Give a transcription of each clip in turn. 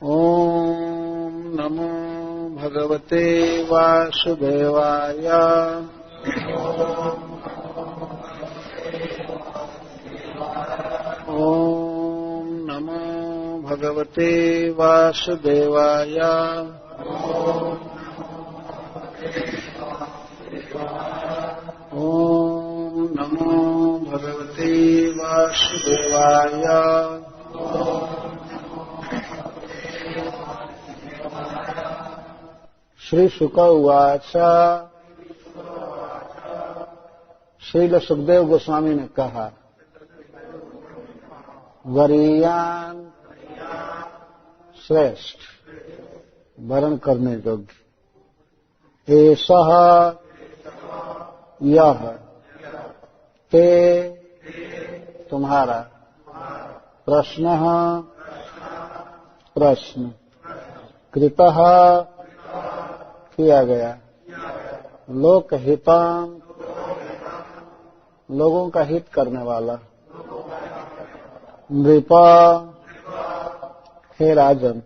ओम नमो भगवते वासुदेवाय। ओम नमो भगवते वासुदेवाय। ओम नमो भगवते वासुदेवाय। श्री शुक उवाच। श्रील सुखदेव गोस्वामी ने कहा, वरीयान श्रेष्ठ वरण करने योग्य, एषः यह ते तुम्हारा प्रश्न कृतः किया गया, लोकहितां लोगों का हित करने वाला, नृपा हे राजन,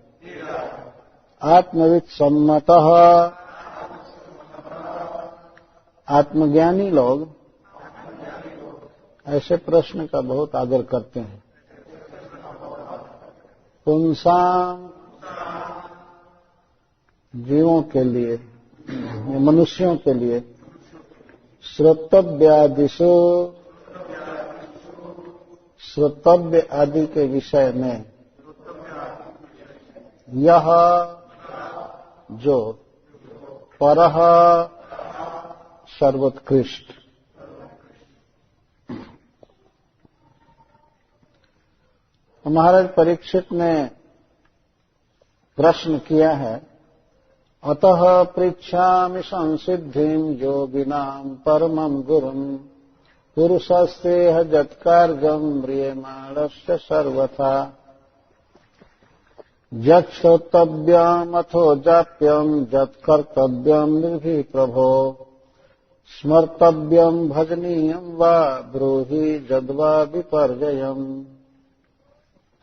आत्मविद सम्मतः आत्मज्ञानी लोग ऐसे प्रश्न का बहुत आदर करते हैं। पुंसाम जीवों के लिए, मनुष्यों के लिए, श्रोतव्यादिषु श्रोतव्य आदि के विषय में, यह जो परः सर्वोत्कृष्ट। महाराज परीक्षित ने प्रश्न किया है, अतः पृच्छामि संसिद्धिं योगिनां परमं गुरुं, पुरुषस्तेह जत्कार्यं म्रियमाणस्य सर्वथा, यच्छ्रोतव्यमथो जाप्यं यत्कर्तव्यं निर्भि प्रभो, स्मर्तव्यं भजनीयं वा ब्रूहि यद्वा विपर्ययम्।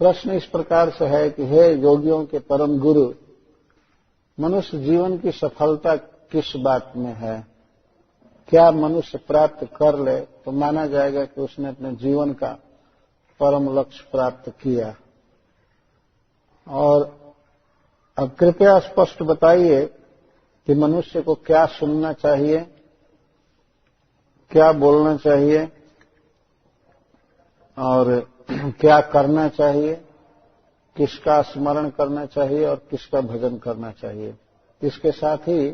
प्रश्न इस प्रकार से है कि हे योगियों के परम गुरु, मनुष्य जीवन की सफलता किस बात में है? क्या मनुष्य प्राप्त कर ले तो माना जाएगा कि उसने अपने जीवन का परम लक्ष्य प्राप्त किया? और अब कृपया स्पष्ट बताइए कि मनुष्य को क्या सुनना चाहिए, क्या बोलना चाहिए और क्या करना चाहिए, किसका स्मरण करना चाहिए और किसका भजन करना चाहिए। इसके साथ ही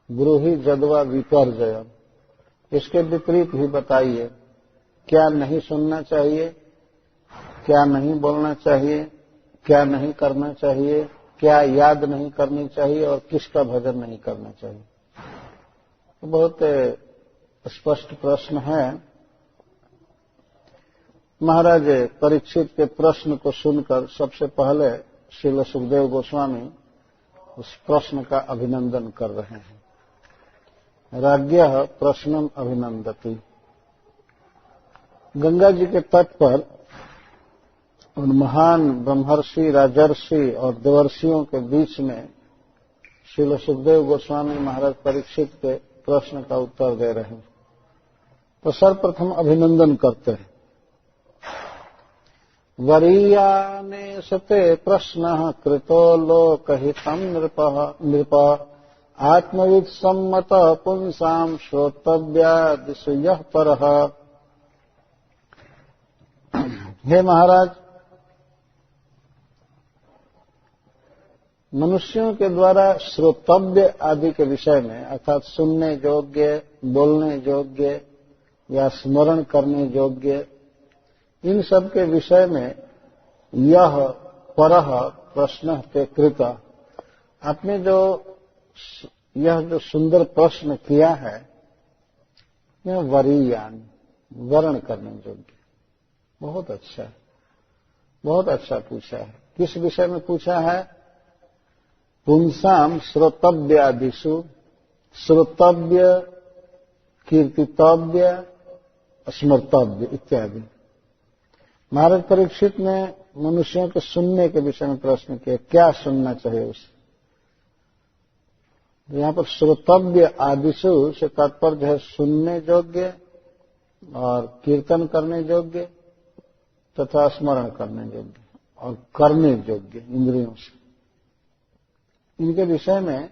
ब्रूहि यद्वा विपर्ययम्, इसके विपरीत भी बताइए, क्या नहीं सुनना चाहिए, क्या नहीं बोलना चाहिए, क्या नहीं करना चाहिए, क्या याद नहीं करनी चाहिए और किसका भजन नहीं करना चाहिए। तो बहुत स्पष्ट प्रश्न है। महाराज परीक्षित के प्रश्न को सुनकर सबसे पहले श्रील सुखदेव गोस्वामी उस प्रश्न का अभिनंदन कर रहे हैं। राज्ञः प्रश्नम अभिनंदति। गंगा जी के तट पर उन महान ब्रह्मर्षि, राजर्षि और देवर्षियों के बीच में श्रील सुखदेव गोस्वामी महाराज परीक्षित के प्रश्न का उत्तर दे रहे हैं। तो सर्वप्रथम अभिनंदन करते हैं। वरीयाने सते प्रश्नः कृतो लोकहितं नृपः, आत्मविद सम्मत पुंसां श्रोतव्यादिषु यः परः। हे महाराज, मनुष्यों के द्वारा श्रोतव्य आदि के विषय में, अर्थात सुनने योग्य, बोलने योग्य या स्मरण करने योग्य, इन सब के विषय में यह परः प्रश्न ते कृत, आपने यह जो सुंदर प्रश्न किया है, यह वरीयान वर्ण करने योग्य, बहुत अच्छा, बहुत अच्छा पूछा है। किस विषय में पूछा है? पुंसाम श्रोतव्यादिषु, श्रोतव्य, कीर्तितव्य, स्मर्तव्य इत्यादि। महाराज परीक्षित ने मनुष्यों के सुनने के विषय में प्रश्न किया, क्या सुनना चाहिए उसे। यहाँ पर श्रोतव्य आदिशु से तात्पर्य है सुनने योग्य और कीर्तन करने योग्य तथा स्मरण करने योग्य और करने योग्य इंद्रियों से। इनके विषय में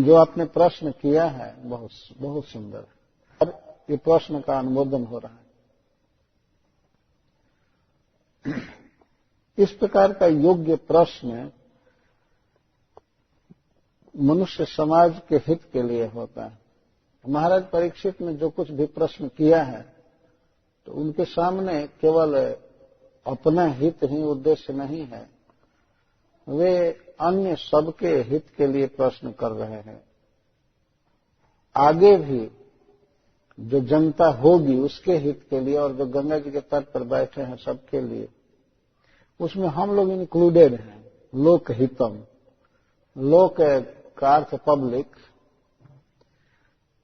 जो आपने प्रश्न किया है बहुत बहुत सुंदर है और ये प्रश्न का अनुमोदन हो रहा है। इस प्रकार का योग्य प्रश्न मनुष्य समाज के हित के लिए होता है। महाराज परीक्षित ने जो कुछ भी प्रश्न किया है तो उनके सामने केवल अपना हित ही उद्देश्य नहीं है, वे अन्य सबके हित के लिए प्रश्न कर रहे हैं। आगे भी जो जनता होगी उसके हित के लिए और जो गंगा जी के तट पर बैठे हैं सबके लिए, उसमें हम लोग इंक्लूडेड हैं। लोक हितम, लोक का अर्थ पब्लिक,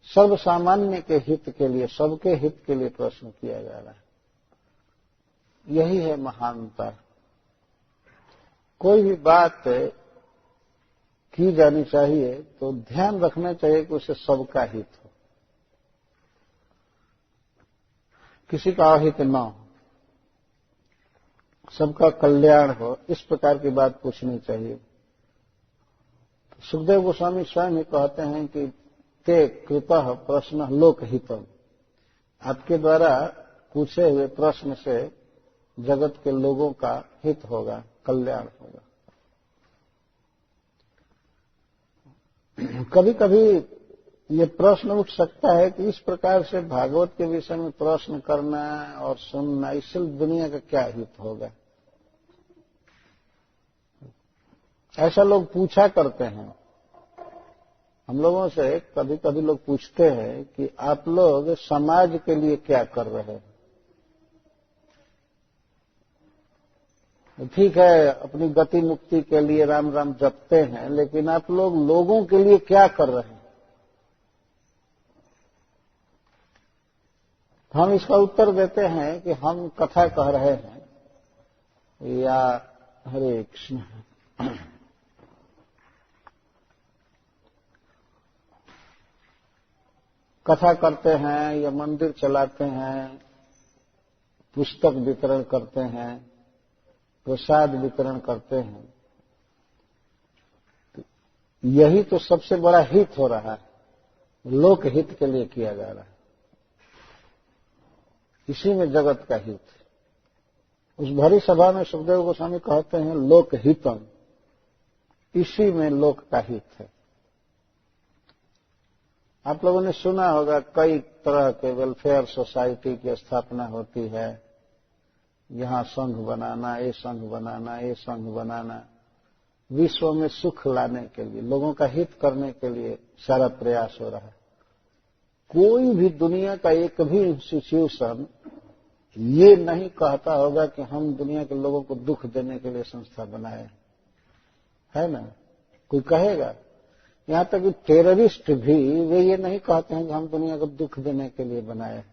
सर्व सामान्य के हित के लिए, सबके हित के लिए प्रश्न किया जा रहा है। यही है महानता। कोई भी बात की जानी चाहिए तो ध्यान रखना चाहिए कि उसे सबका हित हो, किसी का अहित न हो, सबका कल्याण हो, इस प्रकार की बात पूछनी चाहिए। सुखदेव गोस्वामी स्वयं ही कहते हैं कि ते कृतः प्रश्न लोकहितम, आपके द्वारा पूछे हुए प्रश्न से जगत के लोगों का हित होगा, कल्याण होगा। कभी कभी ये प्रश्न उठ सकता है कि इस प्रकार से भागवत के विषय में प्रश्न करना और सुनना, इससे दुनिया का क्या हित होगा। ऐसा लोग पूछा करते हैं हम लोगों से। कभी कभी लोग पूछते हैं कि आप लोग समाज के लिए क्या कर रहे हैं। ठीक है, अपनी गति मुक्ति के लिए राम राम जपते हैं, लेकिन आप लोग लोगों के लिए क्या कर रहे हैं। हम इसका उत्तर देते हैं कि हम कथा कह रहे हैं या हरे कृष्ण कथा करते हैं या मंदिर चलाते हैं, पुस्तक वितरण करते हैं, प्रसाद वितरण करते हैं, यही तो सबसे बड़ा हित हो रहा है, लोक हित के लिए किया जा रहा है। इसी में जगत का हित। उस भरी सभा में सुखदेव गोस्वामी कहते हैं लोक हितम, इसी में लोक का हित है। आप लोगों ने सुना होगा कई तरह के वेलफेयर सोसाइटी की स्थापना होती है, यहां संघ बनाना, ये संघ बनाना, ये संघ बनाना, विश्व में सुख लाने के लिए, लोगों का हित करने के लिए सारा प्रयास हो रहा है। कोई भी दुनिया का एक भी इंस्टीट्यूशन ये नहीं कहता होगा कि हम दुनिया के लोगों को दुख देने के लिए संस्था बनाए, है ना। कोई कहेगा? यहां तक कि टेररिस्ट भी वे ये नहीं कहते हैं कि हम दुनिया को दुख देने के लिए बनाए,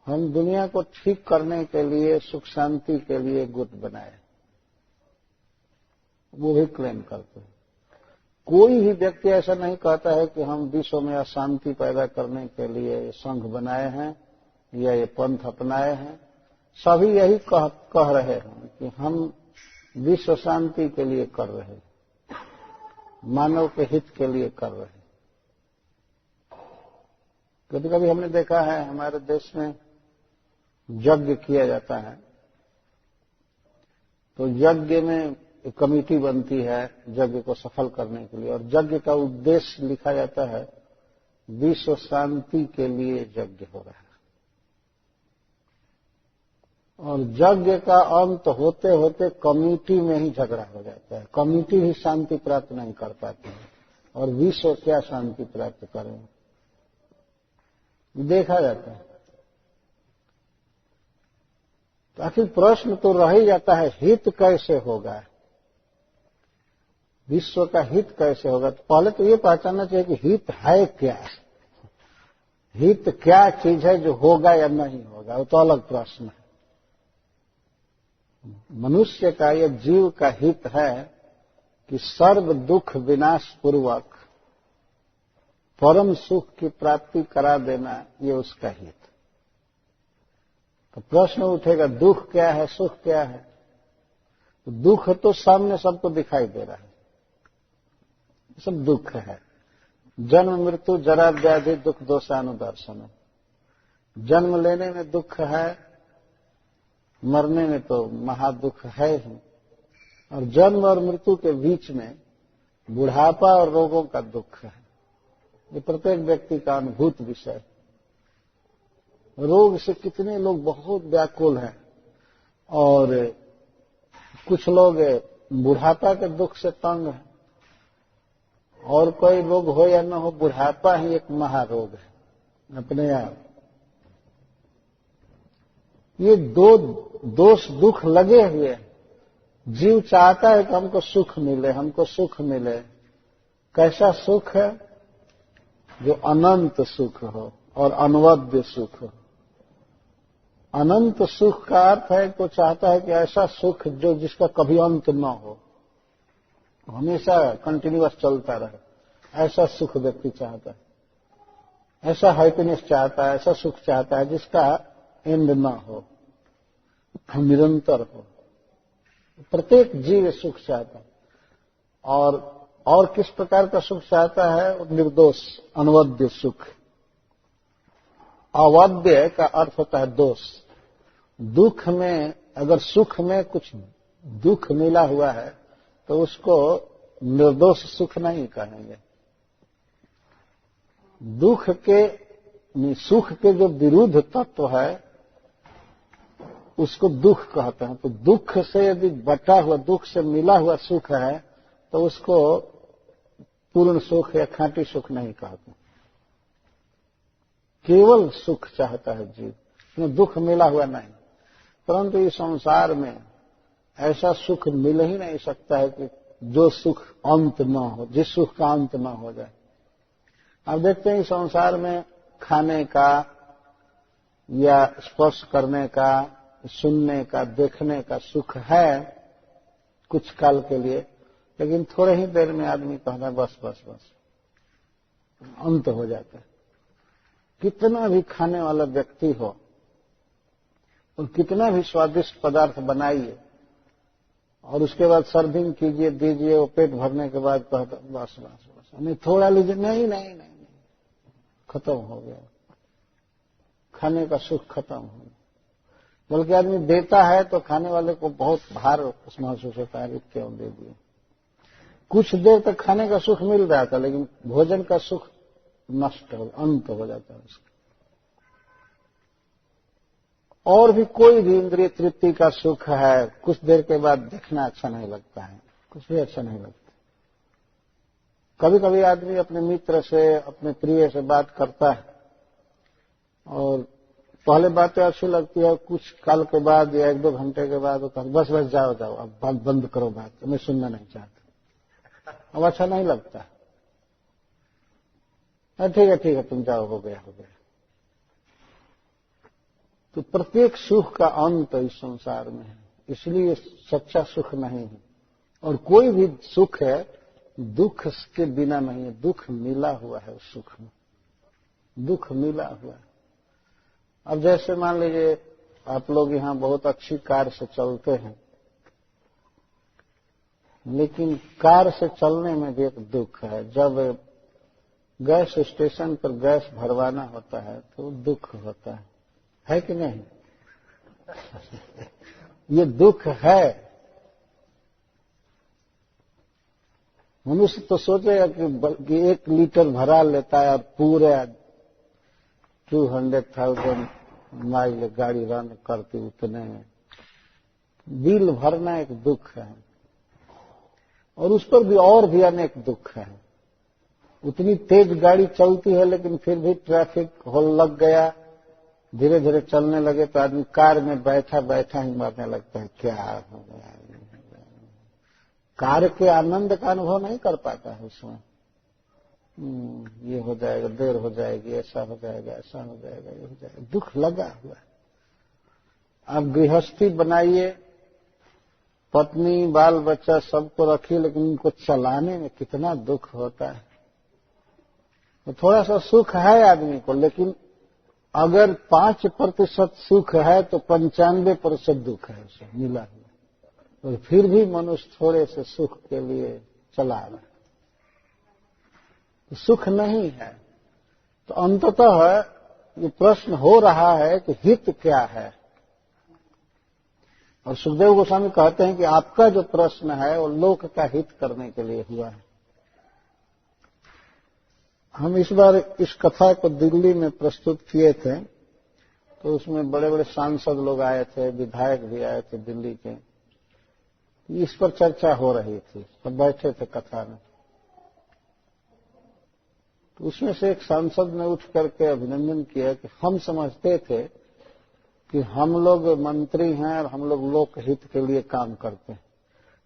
हम दुनिया को ठीक करने के लिए, सुख शांति के लिए गुट बनाए, वो भी क्लेम करते हैं। कोई भी व्यक्ति ऐसा नहीं कहता है कि हम विश्व में अशांति पैदा करने के लिए ये संघ बनाए हैं या ये पंथ अपनाए हैं। सभी यही कह रहे हैं कि हम विश्व शांति के लिए कर रहे हैं, मानव के हित के लिए कर रहे हैं। कभी कभी हमने देखा है हमारे देश में यज्ञ किया जाता है, तो यज्ञ में एक कमेटी बनती है यज्ञ को सफल करने के लिए, और यज्ञ का उद्देश्य लिखा जाता है विश्व शांति के लिए यज्ञ हो रहा है। और यज्ञ का अंत होते होते कमेटी में ही झगड़ा हो जाता है, कमेटी ही शांति प्राप्त नहीं कर पाती है, और विश्व क्या शांति प्राप्त करें, देखा जाता है। तो आखिर प्रश्न तो रह ही जाता है, हित कैसे होगा, विश्व का हित कैसे होगा। तो पहले तो ये पहचानना चाहिए कि हित है क्या, हित क्या चीज है जो होगा या नहीं होगा, वो तो अलग प्रश्न है। मनुष्य का, यह जीव का हित है कि सर्व दुख विनाश पूर्वक परम सुख की प्राप्ति करा देना, ये उसका हित। तो प्रश्न उठेगा, दुख क्या है, सुख क्या है? तो दुख तो सामने सबको दिखाई दे रहा है, सब दुख है। जन्म मृत्यु जरा व्याधि दुख दोषानुदर्शन। जन्म लेने में दुख है, मरने में तो महादुख है ही। और जन्म और मृत्यु के बीच में बुढ़ापा और रोगों का दुख है। ये प्रत्येक व्यक्ति का अनुभूत विषय है। रोग से कितने लोग बहुत व्याकुल हैं, और कुछ लोग बुढ़ापा के दुख से तंग हैं, और कोई रोग हो या न हो, बुढ़ापा ही एक महारोग है अपने आप। ये दो दोष दुख लगे हुए हैं। जीव चाहता है कि हमको सुख मिले, हमको सुख मिले। कैसा सुख है? जो अनंत सुख हो और अनवद्य सुख हो। अनंत सुख का अर्थ है तो चाहता है कि ऐसा सुख जो जिसका कभी अंत न हो, हमेशा कंटिन्यूअस चलता रहे, ऐसा सुख व्यक्ति चाहता है। ऐसा हैप्पीनेस चाहता है, ऐसा सुख चाहता है जिसका एंड न हो, निरंतर हो। प्रत्येक जीव सुख चाहता है। और किस प्रकार का सुख चाहता है? निर्दोष अनवद्य सुख। अवद्य का अर्थ होता है दोष। दुख में, अगर सुख में कुछ दुख मिला हुआ है तो उसको निर्दोष सुख नहीं कहेंगे। दुख के, सुख के जो विरुद्ध तत्व है उसको दुख कहते हैं। तो दुख से यदि बटा हुआ, दुख से मिला हुआ सुख है तो उसको पूर्ण सुख या खांटी सुख नहीं कहते। केवल सुख चाहता है जीव, इसमें दुख मिला हुआ नहीं। परंतु इस संसार में ऐसा सुख मिल ही नहीं सकता है कि जो सुख अंत न हो, जिस सुख का अंत न हो जाए। आप देखते हैं इस संसार में खाने का या स्पर्श करने का, सुनने का, देखने का सुख है कुछ काल के लिए, लेकिन थोड़े ही देर में आदमी कहता है बस बस बस, अंत हो जाता है। कितना भी खाने वाला व्यक्ति हो और कितना भी स्वादिष्ट पदार्थ बनाइए और उसके बाद सर्विंग कीजिए, दीजिए, वो पेट भरने के बाद कहता बस बस बस, नहीं थोड़ा लीजिए, नहीं नहीं नहीं, खत्म हो गया, खाने का सुख खत्म हो गया। बल्कि आदमी देता है तो खाने वाले को बहुत भार महसूस होता है, क्यों दे दिए। कुछ देर तक खाने का सुख मिल रहा था, लेकिन भोजन का सुख नष्ट हो, अंत हो जाता है उसका। और भी कोई भी इंद्रिय तृप्ति का सुख है, कुछ देर के बाद देखना अच्छा नहीं लगता है, कुछ भी अच्छा नहीं लगता। कभी कभी आदमी अपने मित्र से, अपने प्रिय से बात करता है और पहले बातें अच्छी लगती है, कुछ काल के बाद या 1-2 घंटे के बाद वो कहता बस बस जाओ जाओ, अब बात बंद करो, बात मैं सुनना नहीं चाहता, अब अच्छा नहीं लगता। ठीक है तुम जाओ, हो गया हो गया। तो प्रत्येक सुख का अंत इस संसार में है, इसलिए सच्चा सुख नहीं है। और कोई भी सुख है दुख के बिना नहीं है, दुख मिला हुआ है उस सुख में, दुख मिला हुआ है। अब जैसे मान लीजिए आप लोग यहाँ बहुत अच्छी कार से चलते हैं, लेकिन कार से चलने में भी एक दुख है। जब गैस स्टेशन पर गैस भरवाना होता है तो दुख होता है कि नहीं? ये दुख है। मनुष्य तो सोचेगा कि 1 लीटर भरा लेता है और पूरे 200,000 माइल गाड़ी रन करती, उतने में बिल भरना एक दुख है। और उस पर भी और भी अनेक दुख है। उतनी तेज गाड़ी चलती है लेकिन फिर भी ट्रैफिक होल लग गया, धीरे धीरे चलने लगे तो आदमी कार में बैठा बैठा ही मरने लगता है, क्या हो गया। कार के आनंद का अनुभव नहीं कर पाता है उसमें। ये हो जाएगा, देर हो जाएगी, ऐसा हो जाएगा, ऐसा हो जाएगा, ये हो जाएगा, दुख लगा हुआ है। आप गृहस्थी बनाइए पत्नी बाल बच्चा सबको रखी, लेकिन उनको चलाने में कितना दुख होता है। तो थोड़ा सा सुख है आदमी को, लेकिन अगर 5% सुख है तो 95% दुख है उसे मिला हुआ, और फिर भी मनुष्य थोड़े से सुख के लिए चला रहा है, तो सुख नहीं है। तो अंततः ये प्रश्न हो रहा है कि हित क्या है। और सुखदेव गोस्वामी कहते हैं कि आपका जो प्रश्न है वो लोक का हित करने के लिए हुआ है। हम इस बार इस कथा को दिल्ली में प्रस्तुत किए थे, तो उसमें बड़े बड़े सांसद लोग आए थे, विधायक भी आए थे दिल्ली के। इस पर चर्चा हो रही थी, सब बैठे थे कथा में। तो उसमें से एक सांसद ने उठ करके अभिनंदन किया कि हम समझते थे कि हम लोग मंत्री हैं और हम लोग लोकहित के लिए काम करते हैं,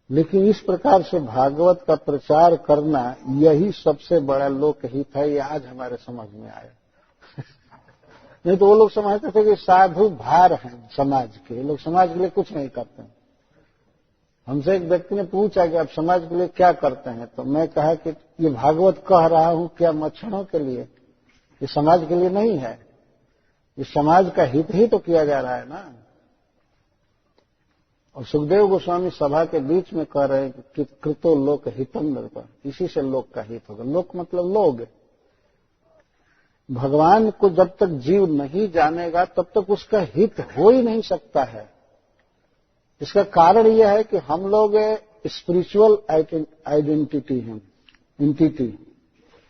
लेकिन इस प्रकार से भागवत का प्रचार करना यही सबसे बड़ा लोकहित है, ये आज हमारे समझ में आया। नहीं तो वो लोग समझते थे कि साधु भार हैं समाज के, ये लोग समाज के लिए कुछ नहीं करते हैं। हमसे एक व्यक्ति ने पूछा कि आप समाज के लिए क्या करते हैं, तो मैं कहा कि ये भागवत कह रहा हूं क्या मच्छरों के लिए, ये समाज के लिए नहीं है, ये समाज का हित ही तो किया जा रहा है ना। और सुखदेव गोस्वामी सभा के बीच में कह रहे हैं कि कृतो लोक हितम नृप, इसी से लोक का हित होगा। लोक मतलब लोग। भगवान को जब तक जीव नहीं जानेगा तब तक उसका हित हो ही नहीं सकता है। इसका कारण यह है कि हम लोग स्पिरिचुअल आइडेंटिटी हैं, एंटिटी,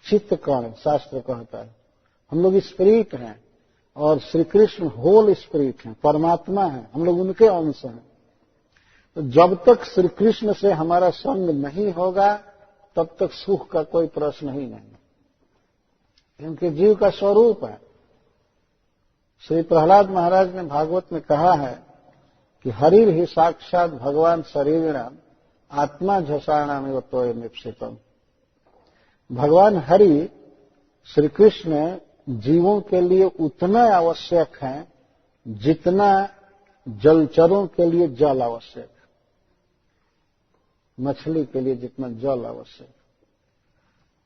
चित्त कण शास्त्र कहता है। हम लोग स्पिरिट हैं और श्री कृष्ण होल स्पिरिट हैं, परमात्मा हैं, हम लोग उनके अंश हैं। तो जब तक श्री कृष्ण से हमारा संग नहीं होगा तब तक सुख का कोई प्रश्न ही नहीं, क्योंकि जीव का स्वरूप है। श्री प्रहलाद महाराज ने भागवत में कहा है कि हरिर ही साक्षात भगवान शरीरिणाम आत्मा झसाणाम एवं तोय निप्सितम। भगवान हरि श्री कृष्ण जीवों के लिए उतना आवश्यक है जितना जलचरों के लिए जल आवश्यक, मछली के लिए जितना जल आवश्यक।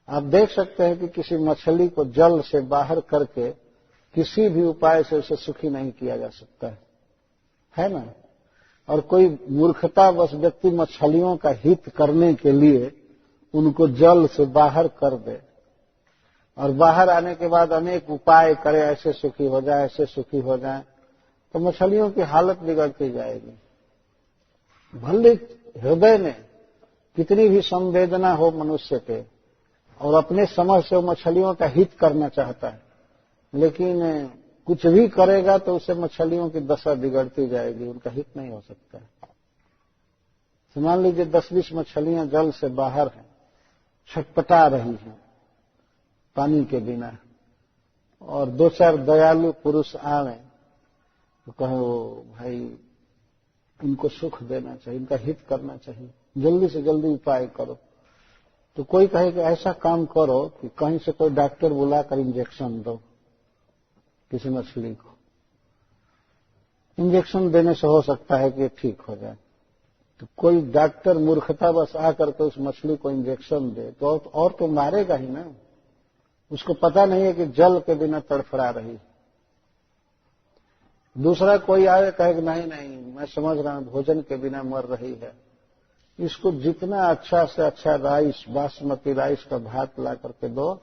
आप देख सकते हैं कि किसी मछली को जल से बाहर करके किसी भी उपाय से उसे सुखी नहीं किया जा सकता है ना। और कोई मूर्खतावश व्यक्ति मछलियों का हित करने के लिए उनको जल से बाहर कर दे और बाहर आने के बाद अनेक उपाय करे, ऐसे सुखी हो जाए, ऐसे सुखी हो जाए, तो मछलियों की हालत बिगड़ती जाएगी। भले हृदय में कितनी भी संवेदना हो मनुष्य के और अपने समझ से वो मछलियों का हित करना चाहता है, लेकिन कुछ भी करेगा तो उसे मछलियों की दशा बिगड़ती जाएगी, उनका हित नहीं हो सकता। तो मान लीजिए 10-20 मछलियां जल से बाहर हैं, छटपटा रही हैं पानी के बिना, और 2-4 दयालु पुरुष आवे तो कहो भाई इनको सुख देना चाहिए, इनका हित करना चाहिए, जल्दी से जल्दी उपाय करो। तो कोई कहे कि ऐसा काम करो कि कहीं से कोई डॉक्टर बुलाकर इंजेक्शन दो किसी मछली को, इंजेक्शन देने से हो सकता है कि ठीक हो जाए। तो कोई डॉक्टर मूर्खता बस आकर के उस मछली को इंजेक्शन दे तो और तो मारेगा ही ना, उसको पता नहीं है कि जल के बिना तड़फड़ा रही। दूसरा कोई आए कहे कि नहीं नहीं मैं समझ रहा हूं भोजन के बिना मर रही है, इसको जितना अच्छा से अच्छा राइस, बासमती राइस का भात ला करके दो,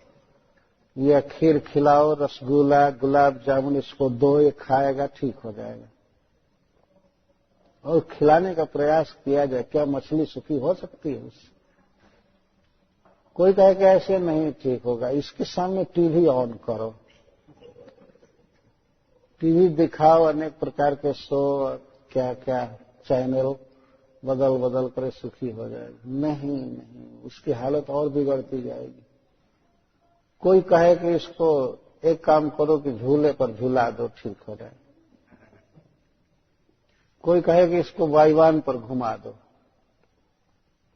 या खीर खिलाओ, रसगुल्ला, गुलाब जामुन इसको दो, ये खाएगा, ठीक हो जाएगा। और खिलाने का प्रयास किया जाए, क्या मछली सुखी हो सकती है उससे? कोई कहे कि ऐसे नहीं ठीक होगा, इसके सामने टीवी ऑन करो, टीवी दिखाओ, अनेक प्रकार के शो, क्या क्या चैनल बदल बदल कर सुखी हो जाएगी। नहीं नहीं, उसकी हालत और बिगड़ती जाएगी। कोई कहे कि इसको एक काम करो कि झूले पर झूला दो, ठीक हो जाए। कोई कहे कि इसको वायुयान पर घुमा दो,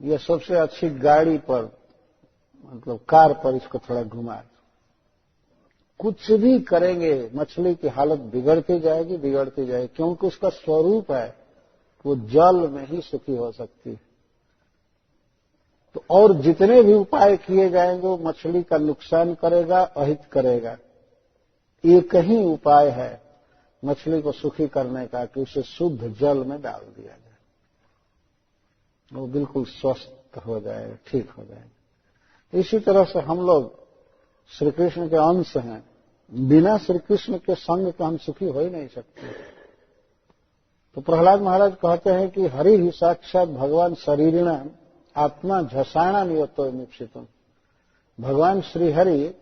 ये सबसे अच्छी गाड़ी पर मतलब कार पर इसको थोड़ा घुमा दो। कुछ भी करेंगे मछली की हालत बिगड़ती जाएगी, बिगड़ती जाएगी, क्योंकि उसका स्वरूप है वो जल में ही सुखी हो सकती है। तो और जितने भी उपाय किए जाएंगे वो मछली का नुकसान करेगा, अहित करेगा। एक ही उपाय है मछली को सुखी करने का कि उसे शुद्ध जल में डाल दिया जाए, वो बिल्कुल स्वस्थ हो जाएगा, ठीक हो जाएगा। इसी तरह से हम लोग श्री कृष्ण के अंश हैं, बिना श्री कृष्ण के संग के हम सुखी हो ही नहीं सकते। तो प्रहलाद महाराज कहते हैं कि हरि ही साक्षात भगवान शरीरिणाम आत्मा झसाणा नियतो निप्सितम। भगवान श्री हरि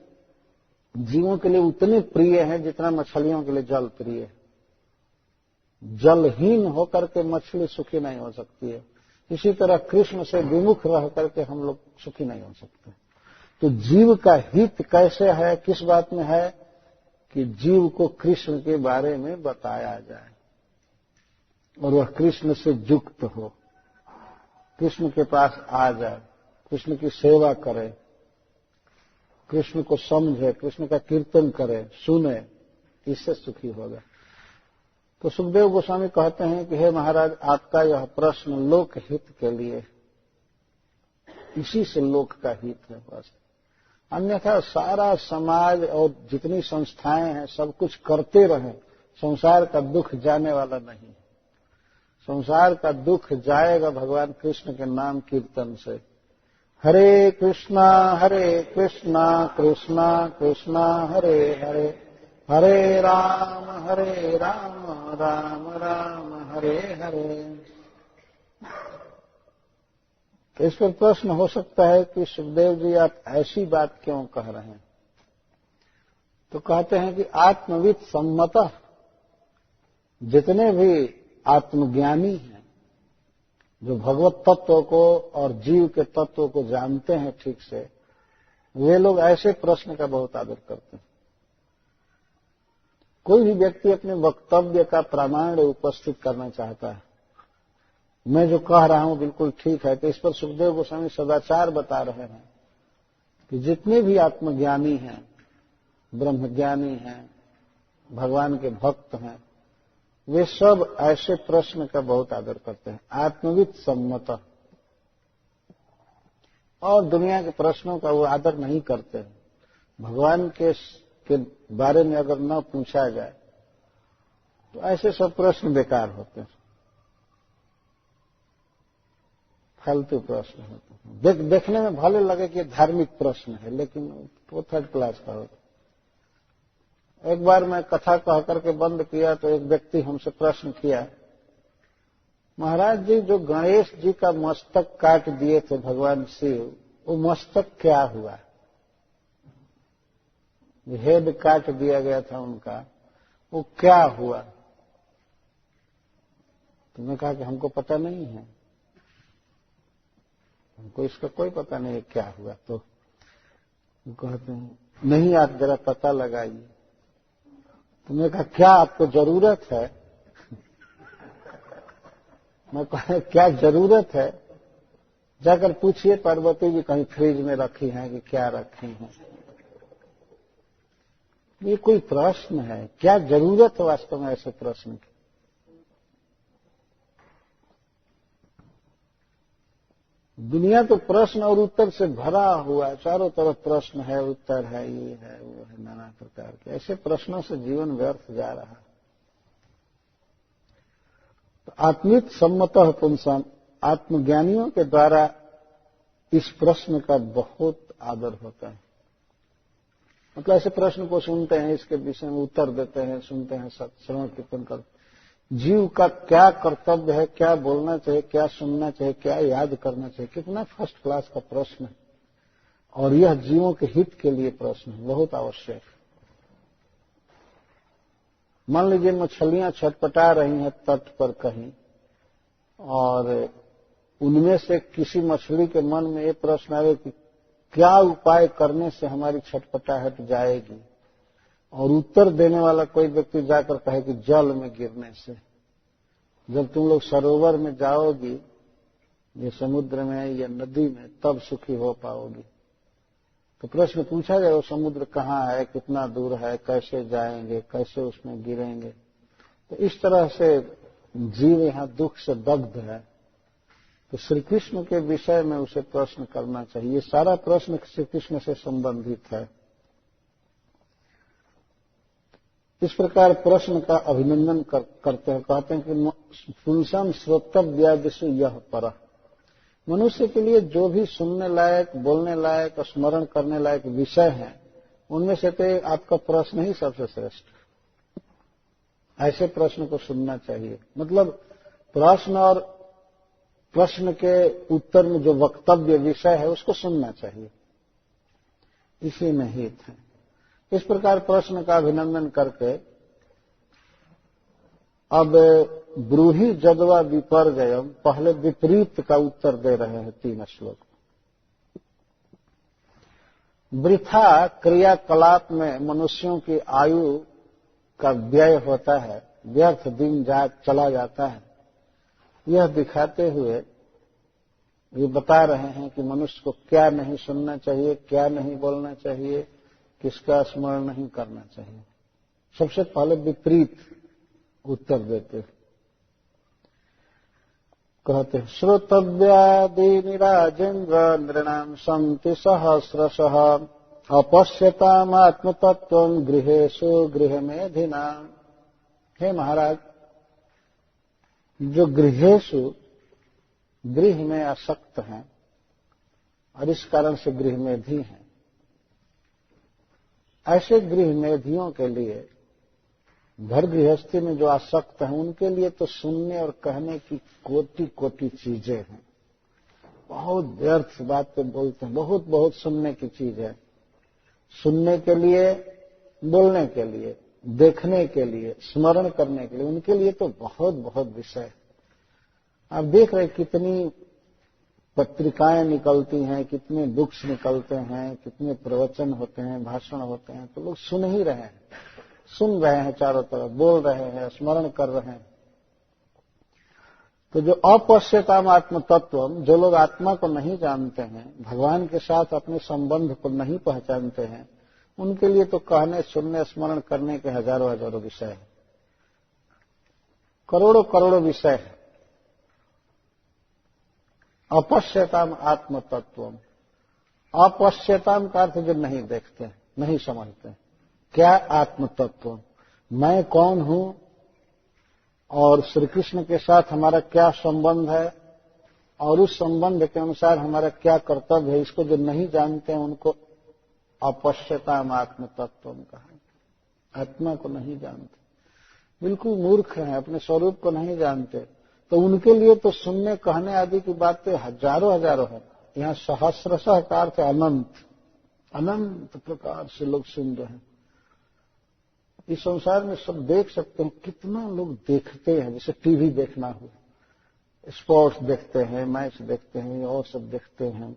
जीवों के लिए उतने प्रिय हैं जितना मछलियों के लिए जल प्रिय है। जलहीन होकर के मछली सुखी नहीं हो सकती है, इसी तरह कृष्ण से विमुख रह करके हम लोग सुखी नहीं हो सकते। तो जीव का हित कैसे है, किस बात में है कि जीव को कृष्ण के बारे में बताया जाए और वह कृष्ण से युक्त हो, कृष्ण के पास आ जाए, कृष्ण की सेवा करे, कृष्ण को समझे, कृष्ण का कीर्तन करे, सुने, इससे सुखी होगा। तो सुखदेव गोस्वामी कहते हैं कि हे महाराज, आपका यह प्रश्न लोक हित के लिए, इसी से लोक का हित है बस। अन्यथा सारा समाज और जितनी संस्थाएं हैं सब कुछ करते रहे, संसार का दुख जाने वाला नहीं। संसार का दुख जाएगा भगवान कृष्ण के नाम कीर्तन से। हरे कृष्णा कृष्णा कृष्णा हरे हरे, हरे राम राम राम हरे हरे। तो इस पर प्रश्न हो सकता है कि सुखदेव जी आप ऐसी बात क्यों कह रहे हैं? तो कहते हैं कि आत्मविद सम्मतः, जितने भी आत्मज्ञानी हैं, जो भगवत तत्व को और जीव के तत्व को जानते हैं ठीक से, वे लोग ऐसे प्रश्न का बहुत आदर करते हैं। कोई भी व्यक्ति अपने वक्तव्य का प्रामाण्य उपस्थित करना चाहता है, मैं जो कह रहा हूं बिल्कुल ठीक है, तो इस पर सुखदेव गोस्वामी सदाचार बता रहे हैं कि जितने भी आत्मज्ञानी हैं, ब्रह्मज्ञानी हैं, भगवान के भक्त हैं, वे सब ऐसे प्रश्न का बहुत आदर करते हैं, आत्मविद सम्मत। और दुनिया के प्रश्नों का वो आदर नहीं करते हैं। भगवान के बारे में अगर न पूछा जाए तो ऐसे सब प्रश्न बेकार होते हैं, फालतू प्रश्न होते हैं। देखने में भले लगे कि धार्मिक प्रश्न है, लेकिन वो थर्ड क्लास का होता है। एक बार मैं कथा कह करके बंद किया तो एक व्यक्ति हमसे प्रश्न किया, महाराज जी जो गणेश जी का मस्तक काट दिए थे भगवान शिव, वो मस्तक क्या हुआ? हेड काट दिया गया था उनका, वो क्या हुआ? तुमने कहा कि हमको पता नहीं है, हमको इसका कोई पता नहीं है क्या हुआ। तो कहते हैं नहीं, आप जरा पता लगाइए। तुमने कहा क्या आपको जरूरत है? मैं कहा क्या जरूरत है? जाकर पूछिए पार्वती जी कहीं फ्रिज में रखी हैं कि क्या रखी हैं। ये कोई प्रश्न है? क्या जरूरत है वास्तव में ऐसे प्रश्न की? दुनिया तो प्रश्न और उत्तर से भरा हुआ है, चारों तरफ प्रश्न है, उत्तर है, ये है, वो है, नाना प्रकार के। ऐसे प्रश्नों से जीवन व्यर्थ जा रहा है। तो आत्मिक सम्मतः पुंसम, आत्मज्ञानियों के द्वारा इस प्रश्न का बहुत आदर होता है। मतलब ऐसे प्रश्न को सुनते हैं, इसके विषय में उत्तर देते हैं, सुनते हैं, श्रवण कीर्तन करते। जीव का क्या कर्तव्य है, क्या बोलना चाहिए, क्या सुनना चाहिए, क्या याद करना चाहिए, कितना फर्स्ट क्लास का प्रश्न है। और यह जीवों के हित के लिए प्रश्न है, बहुत आवश्यक। मान लीजिए मछलियां छटपटा रही हैं तट पर कहीं, और उनमें से किसी मछली के मन में ये प्रश्न आवे कि क्या उपाय करने से हमारी छटपटाहट जाएगी, और उत्तर देने वाला कोई व्यक्ति जाकर कहे कि जल में गिरने से। जब तुम लोग सरोवर में जाओगी, ये समुद्र में या नदी में, तब सुखी हो पाओगी। तो प्रश्न पूछा जाए वो समुद्र कहाँ है, कितना दूर है, कैसे जाएंगे, कैसे उसमें गिरेंगे। तो इस तरह से जीव यहां दुख से दग्ध है, तो श्री कृष्ण के विषय में उसे प्रश्न करना चाहिए। सारा प्रश्न श्री कृष्ण से संबंधित है। इस प्रकार प्रश्न का अभिनंदन करते हैं। कहते हैं कि पुंसम श्रोतव्यादिषु यह परः, मनुष्य के लिए जो भी सुनने लायक, बोलने लायक, स्मरण करने लायक विषय है, उनमें से तो आपका प्रश्न ही सबसे श्रेष्ठ है। ऐसे प्रश्न को सुनना चाहिए। मतलब प्रश्न और प्रश्न के उत्तर में जो वक्तव्य विषय है उसको सुनना चाहिए, इसी में हित है। इस प्रकार प्रश्न का अभिनंदन करके अब ब्रूहि जद्वा विपर्जयम, पहले विपरीत का उत्तर दे रहे हैं 3 श्लोक। वृथा क्रियाकलाप में मनुष्यों की आयु का व्यय होता है, व्यर्थ दिन चला जाता है, यह दिखाते हुए ये बता रहे हैं कि मनुष्य को क्या नहीं सुनना चाहिए, क्या नहीं बोलना चाहिए, किसका स्मरण नहीं करना चाहिए। सबसे पहले विपरीत उत्तर देते हैं। कहते हैं श्रोतव्यादीनि राजेन्द्र नृणाम सन्ति सहस्रशः अपश्यताम आत्मतत्त्वं गृहेषु गृहमेधिनाम्। हे महाराज, जो गृहेषु, गृह में आसक्त हैं और इस कारण से गृहमेधी हैं, ऐसे गृहमेधियों के लिए, घर गृहस्थी में जो आसक्त हैं, उनके लिए तो सुनने और कहने की कोटि कोटि चीजें हैं। बहुत व्यर्थ बातें बोलते हैं, बहुत बहुत सुनने की चीज है। सुनने के लिए, बोलने के लिए, देखने के लिए, स्मरण करने के लिए, उनके लिए तो बहुत बहुत विषय है। आप देख रहे कितनी पत्रिकाएं निकलती हैं, कितने बुक्स निकलते हैं, कितने प्रवचन होते हैं, भाषण होते हैं, तो लोग सुन ही रहे हैं, सुन रहे हैं, चारों तरफ बोल रहे हैं, स्मरण कर रहे हैं। तो जो अपश्यताम आत्म तत्व, जो लोग आत्मा को नहीं जानते हैं, भगवान के साथ अपने संबंध को नहीं पहचानते हैं, उनके लिए तो कहने, सुनने, स्मरण करने के हजारों हजारों विषय है, करोड़ों करोड़ों विषय है। अपश्यताम आत्म तत्व, अपश्यताम का अर्थ जो नहीं देखते, नहीं समझते। क्या आत्म तत्व, मैं कौन हूं और श्री कृष्ण के साथ हमारा क्या संबंध है और उस संबंध के अनुसार हमारा क्या कर्तव्य है, इसको जो नहीं जानते हैं उनको अपश्यताम आत्म तत्व कहा। आत्मा को नहीं जानते, बिल्कुल मूर्ख हैं, अपने स्वरूप को नहीं जानते, तो उनके लिए तो सुनने, कहने आदि की बातें हजारों हजारों हैं। यहाँ सहस्रशः का अर्थ अनंत, अनंत प्रकार से लोग सुन रहे हैं। इस संसार में सब देख सकते हैं, कितना लोग देखते हैं, जैसे टीवी देखना हो, स्पोर्ट्स देखते हैं, मैच देखते हैं और सब देखते हैं,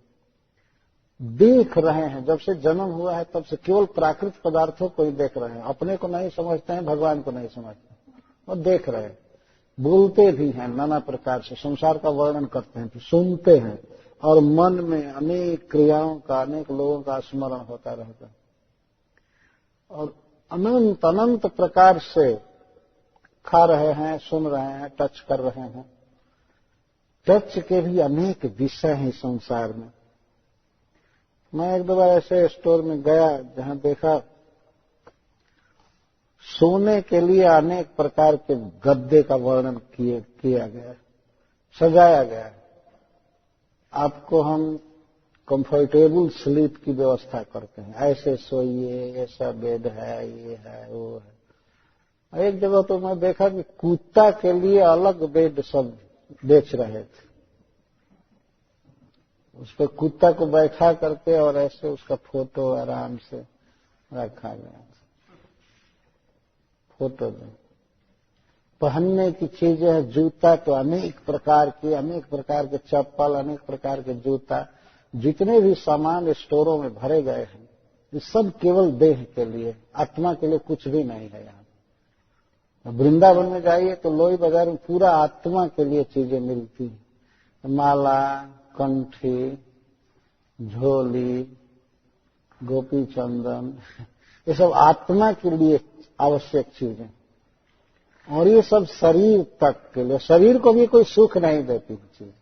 देख रहे हैं। जब से जन्म हुआ है तब से केवल प्राकृतिक पदार्थों को ही देख रहे हैं, अपने को नहीं समझते हैं, भगवान को नहीं समझते हैं, और देख रहे हैं। बोलते भी हैं नाना प्रकार से, संसार का वर्णन करते हैं, तो सुनते हैं, और मन में अनेक क्रियाओं का, अनेक लोगों का स्मरण होता रहता है, और अनंत अनंत प्रकार से खा रहे हैं, सुन रहे हैं, टच कर रहे हैं। टच के भी अनेक विषय हैं संसार में। मैं एक दो बार ऐसे स्टोर में गया जहां देखा सोने के लिए अनेक प्रकार के गद्दे का वर्णन किया गया, सजाया गया। आपको हम कंफर्टेबल स्लीप की व्यवस्था करते हैं, ऐसे सोइए, ऐसा बेड है, ये है, वो है। एक जगह तो मैं देखा कि कुत्ता के लिए अलग बेड सब बेच रहे थे, उस पर कुत्ता को बैठा करके और ऐसे उसका फोटो आराम से रखा गया, फोटो में। पहनने की चीजें है, जूता तो अनेक प्रकार के, अनेक प्रकार के चप्पल, अनेक प्रकार के जूता, जितने भी सामान स्टोरों में भरे गए हैं, ये सब केवल देह के लिए, आत्मा के लिए कुछ भी नहीं है। यहाँ वृंदावन में जाइए तो लोई बाजार में पूरा आत्मा के लिए चीजें मिलती हैं, माला, कंठी, झोली, गोपी चंदन, ये सब आत्मा के लिए आवश्यक चीजें। और ये सब शरीर तक के लिए, शरीर को भी कोई सुख नहीं देती चीज।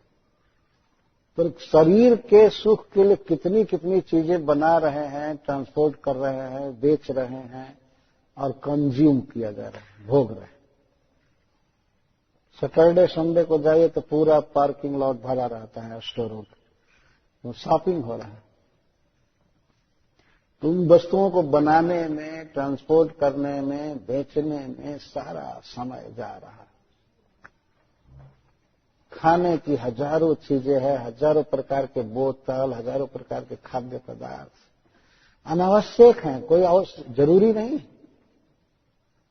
तो शरीर के सुख के लिए कितनी कितनी चीजें बना रहे हैं, ट्रांसपोर्ट कर रहे हैं, बेच रहे हैं और कंज्यूम किया जा रहा है, भोग रहे हैं। सैटरडे संडे को जाइए तो पूरा पार्किंग लॉट भरा रहता है स्टोरों पे, तो शॉपिंग हो रहा है। तो उन वस्तुओं को बनाने में, ट्रांसपोर्ट करने में, बेचने में सारा समय जा रहा है। खाने की हजारों चीजें हैं, हजारों प्रकार के बोतल, हजारों प्रकार के खाद्य पदार्थ अनावश्यक हैं, कोई और जरूरी नहीं।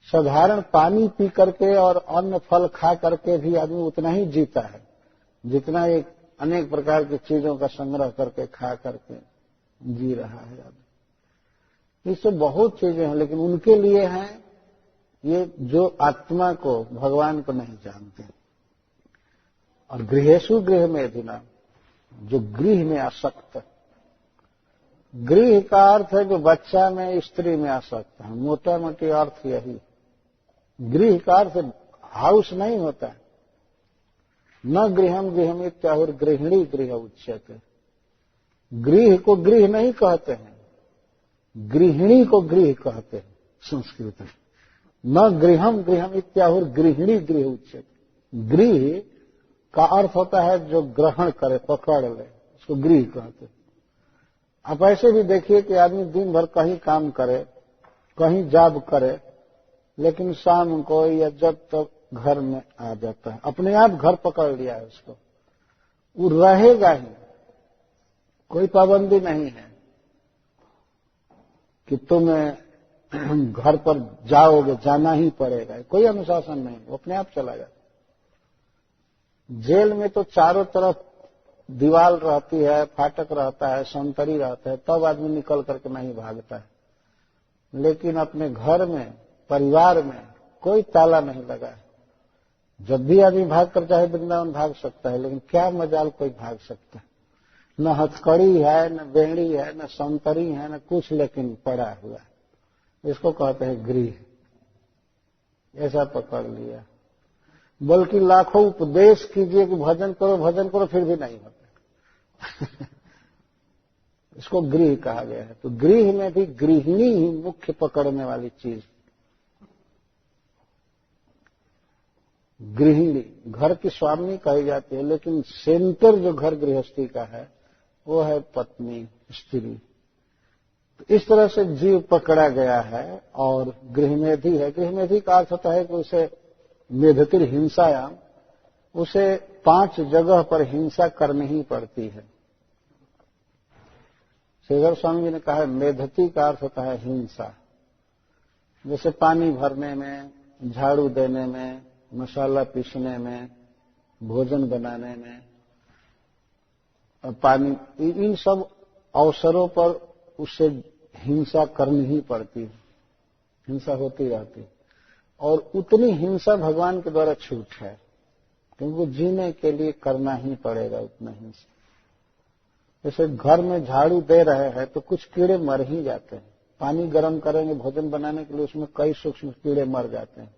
साधारण पानी पी करके और अन्न फल खा करके भी आदमी उतना ही जीता है जितना एक अनेक प्रकार की चीजों का संग्रह करके खा करके जी रहा है आदमी। इससे बहुत चीजें हैं, लेकिन उनके लिए हैं ये जो आत्मा को, भगवान को नहीं जानते। और गृहेषु गृह में अधिना, जो गृह में आसक्त। गृह का अर्थ है जो बच्चा में, स्त्री में आसक्त है, मोटा मोटी अर्थ यही। गृह का अर्थ हाउस नहीं होता है। न गृहम गृहमित्याहुर गृहिणी गृह उच्यते। गृह को गृह नहीं कहते हैं, गृहिणी को गृह कहते हैं संस्कृत में। न गृहम गृहमित्याहुर गृहिणी गृह उच्यते। गृह का अर्थ होता है जो ग्रहण करे, पकड़ ले, उसको गृह कहते हैं। आप ऐसे भी देखिए कि आदमी दिन भर कहीं काम करे, कहीं जॉब करे, लेकिन शाम को या जब तक घर में आ जाता है, अपने आप घर पकड़ लिया है उसको, वो रहेगा ही, कोई पाबंदी नहीं है कि तुम घर पर जाओगे, जाना ही पड़ेगा, कोई अनुशासन नहीं, वो अपने आप चला जाता। जेल में तो चारों तरफ दीवार रहती है, फाटक रहता है, संतरी रहता है, तब आदमी निकल करके नहीं भागता है। लेकिन अपने घर में, परिवार में कोई ताला नहीं लगा है। जब भी आदमी भाग कर चाहे वृंदावन भाग सकता है, लेकिन क्या मजाल कोई भाग सकता है। न हथकड़ी है, न बेड़ी है, न संतरी है, न कुछ, लेकिन पड़ा हुआ है। इसको कहते हैं गृह। ऐसा पकड़ लिया। बल्कि लाखों उपदेश कीजिए कि भजन करो, भजन करो, फिर भी नहीं होता। इसको गृह कहा गया है। तो गृह में भी गृहिणी ही मुख्य पकड़ने वाली चीज। गृहिणी घर की स्वामी कही जाती है, लेकिन सेंटर जो घर गृहस्थी का है वो है पत्नी, स्त्री। तो इस तरह से जीव पकड़ा गया है। और गृहमेधी है। गृहमेधी का अर्थ होता है कि उसे मेधतिर हिंसायाम, उसे 5 जगह पर हिंसा करनी ही पड़ती है। श्रीधर स्वामी जी ने कहा है मेधती का अर्थ होता है हिंसा। जैसे पानी भरने में, झाड़ू देने में, मसाला पीसने में, भोजन बनाने में, पानी, इन सब अवसरों पर उससे हिंसा करनी ही पड़ती है। हिंसा होती रहती है। और उतनी हिंसा भगवान के द्वारा छूट है, क्योंकि जीने के लिए करना ही पड़ेगा उतना हिंसा। जैसे घर में झाड़ू दे रहे हैं तो कुछ कीड़े मर ही जाते हैं। पानी गर्म करेंगे भोजन बनाने के लिए, उसमें कई सूक्ष्म कीड़े मर जाते हैं।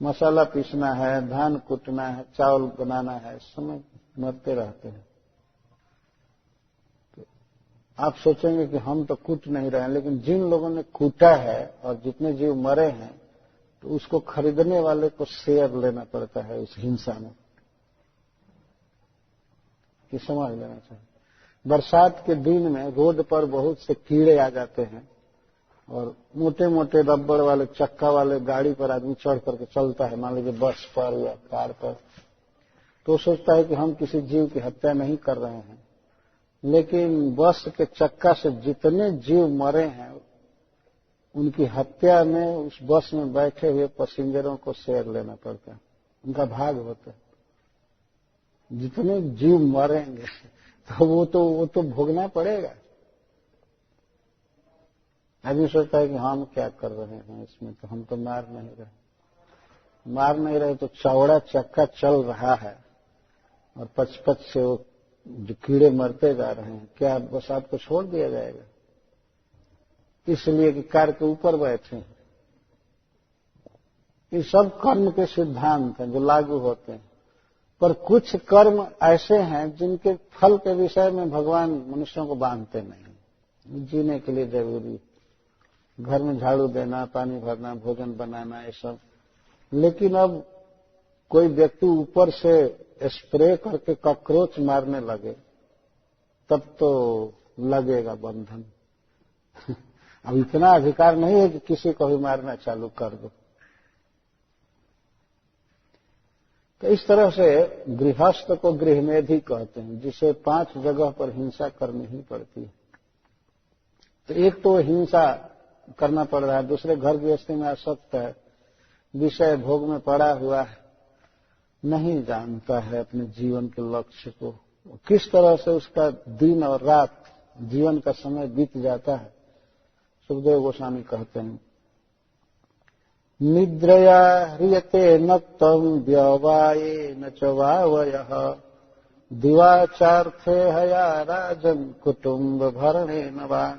मसाला पीसना है, धान कूटना है, चावल बनाना है, समय मरते रहते हैं। तो आप सोचेंगे कि हम तो कूट नहीं रहे हैं, लेकिन जिन लोगों ने कूटा है और जितने जीव मरे हैं, तो उसको खरीदने वाले को शेयर लेना पड़ता है उस हिंसा में, कि समझ लेना चाहिए। बरसात के दिन में रोड पर बहुत से कीड़े आ जाते हैं और मोटे मोटे रबड़ वाले चक्का वाले गाड़ी पर आदमी चढ़ करके चलता है, मान लीजिए बस पर या कार पर, तो सोचता है कि हम किसी जीव की हत्या नहीं कर रहे हैं। लेकिन बस के चक्का से जितने जीव मरे हैं उनकी हत्या में उस बस में बैठे हुए पैसेंजरों को शेयर लेना पड़ता है, उनका भाग होता है। जितने जीव मरेंगे तो वो तो भोगना पड़ेगा। आदमी सोचता है कि हम क्या कर रहे हैं इसमें, तो हम तो मार नहीं रहे तो चौड़ा चक्का चल रहा है और पच से वो जो कीड़े मरते जा रहे हैं, क्या बस आपको छोड़ दिया जाएगा इसलिए कि कार के ऊपर बैठे हैं? ये सब कर्म के सिद्धांत हैं जो लागू होते हैं, पर कुछ कर्म ऐसे हैं जिनके फल के विषय में भगवान मनुष्यों को बांधते नहीं। जीने के लिए जरूरी, घर में झाड़ू देना, पानी भरना, भोजन बनाना, ये सब। लेकिन अब कोई व्यक्ति ऊपर से स्प्रे करके कॉकरोच मारने लगे तब तो लगेगा बंधन। अब इतना अधिकार नहीं है कि किसी को भी मारना चालू कर दो। तो इस तरह से गृहस्थ को गृहमेधी कहते हैं, जिसे 5 जगह पर हिंसा करनी ही पड़ती है। तो एक तो हिंसा करना पड़ रहा है, दूसरे घर गृहस्थी में आसक्त है, विषय भोग में पड़ा हुआ है, नहीं जानता है अपने जीवन के लक्ष्य को, किस तरह से उसका दिन और रात जीवन का समय बीत जाता है। सुखदेव गोस्वामी कहते हैं, निद्रया ह्रियते नक्तं व्यवाये न च वावयः दिवाचार्थे हया राजन् कुटुम्ब भरणेन वा।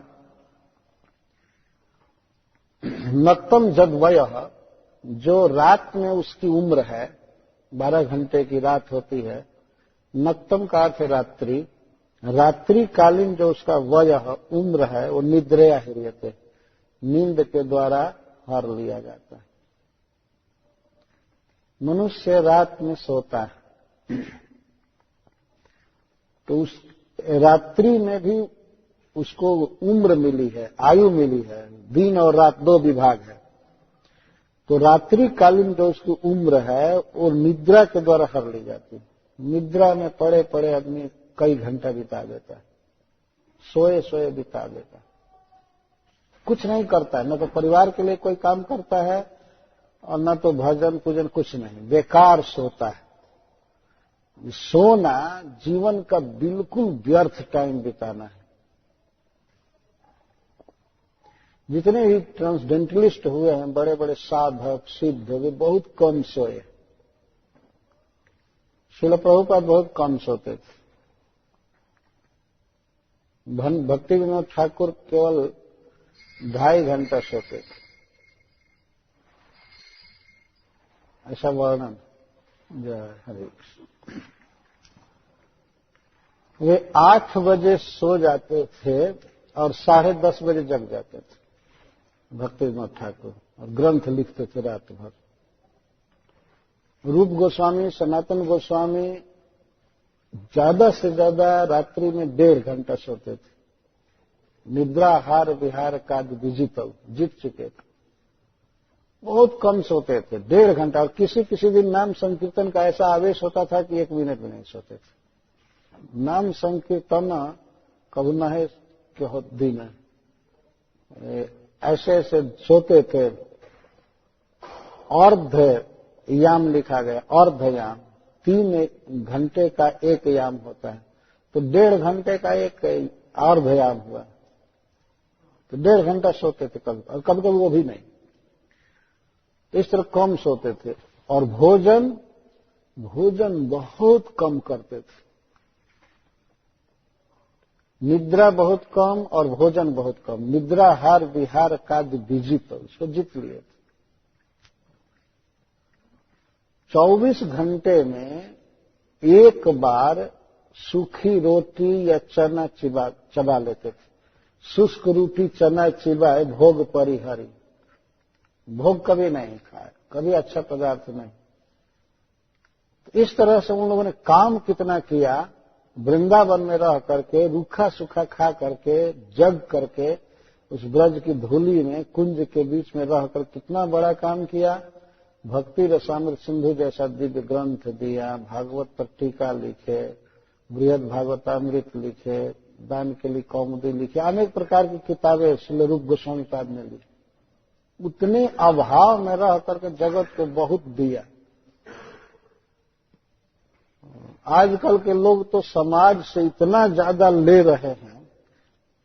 नक्तम जद्वयः, जो रात में उसकी उम्र है, 12 घंटे की रात होती है। नक्तम का अर्थ है रात्रि, रात्रि कालीन जो उसका वयः उम्र है वो निद्रया ह्रियते, नींद के द्वारा हर लिया जाता है। मनुष्य रात में सोता है तो उस रात्रि में भी उसको उम्र मिली है, आयु मिली है। दिन और रात 2 विभाग है। तो रात्रि कालीन जो उसकी उम्र है वो निद्रा के द्वारा हर ली जाती है। निद्रा में पड़े पड़े आदमी कई घंटा बिता देता है, सोए सोए बिता देता है, कुछ नहीं करता है, न तो परिवार के लिए कोई काम करता है और न तो भजन पूजन, कुछ नहीं, बेकार सोता है। सोना जीवन का बिल्कुल व्यर्थ टाइम बिताना है। जितने भी ट्रांसडेंटलिस्ट हुए हैं, बड़े बड़े साधक सिद्ध, वे बहुत कम सोए। श्रील प्रभुपाद बहुत कम सोते थे। भक्ति विनोद ठाकुर केवल 2.5 घंटा सोते थे, ऐसा वर्णन। जय हरे कृष्ण। वे 8 बजे सो जाते थे और 10:30 बजे जग जाते थे भक्ति विनोद ठाकुर, और ग्रंथ लिखते थे रात भर। रूप गोस्वामी, सनातन गोस्वामी ज्यादा से ज्यादा रात्रि में 1.5 घंटा सोते थे। निद्राहार विहार का जीत चुके थे, बहुत कम सोते थे, 1.5 घंटा। और किसी किसी दिन नाम संकीर्तन का ऐसा आवेश होता था कि 1 मिनट भी नहीं सोते थे। नाम संकीर्तन कभी न है कि हो दिन ऐसे ऐसे सोते थे। अर्ध याम लिखा गया, अर्ध याम 3 घंटे का 1 याम होता है, तो 1.5 घंटे का 1 अर्ध याम हुआ, तो 1.5 घंटा सोते थे कभी, और कभी कभी वो भी नहीं। इस तरह कम सोते थे। और भोजन बहुत कम करते थे। निद्रा बहुत कम और भोजन बहुत कम। निद्राहार विहार का विजित, उसको जीत लिए थे। 24 घंटे में 1 बार सूखी रोटी या चना चबा लेते थे। शुष्क रोटी चना चिबाए भोग परिहरी, भोग कभी नहीं खाए, कभी अच्छा पदार्थ नहीं। इस तरह से उन लोगों ने काम कितना किया, वृंदावन में रह करके, रूखा सूखा खा करके, जग करके, उस ब्रज की धूली में, कुंज के बीच में रहकर कितना बड़ा काम किया। भक्ति रसामृत सिंधु जैसा दिव्य ग्रंथ दिया, भागवत पर टीका लिखे, बृहद भागवतामृत लिखे, दान के लिए कौमुदी लिखे, अनेक प्रकार की किताबें श्रील रूप गोस्वामी पाद ने ली। उतने अभाव में रह करके जगत को बहुत दिया। आजकल के लोग तो समाज से इतना ज्यादा ले रहे हैं,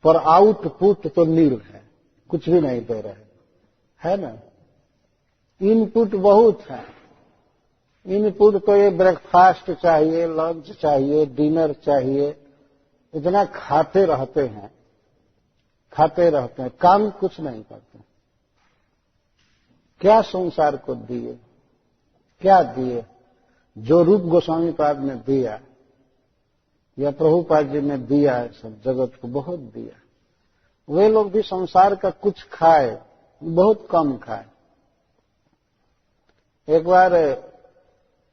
पर आउटपुट तो नील है, कुछ भी नहीं दे रहे, है ना। इनपुट बहुत है। इनपुट तो ये ब्रेकफास्ट चाहिए, लंच चाहिए, डिनर चाहिए, इतना खाते रहते हैं, काम कुछ नहीं करते। क्या संसार को दिए, क्या दिए? जो रूप गोस्वामी पाद ने दिया या प्रभुपाद जी ने दिया है, सब जगत को बहुत दिया। वे लोग भी संसार का कुछ खाए, बहुत कम खाए। एक बार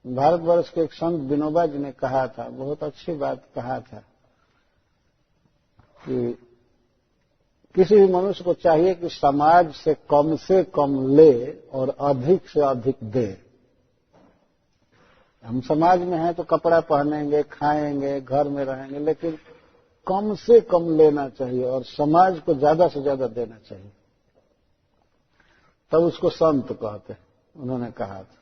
भारतवर्ष के एक संत विनोबा जी ने कहा था, बहुत अच्छी बात कहा था, कि किसी भी मनुष्य को चाहिए कि समाज से कम ले और अधिक से अधिक दे। हम समाज में हैं तो कपड़ा पहनेंगे, खाएंगे, घर में रहेंगे, लेकिन कम से कम लेना चाहिए और समाज को ज्यादा से ज्यादा देना चाहिए, तब उसको संत कहते हैं, उन्होंने कहा था।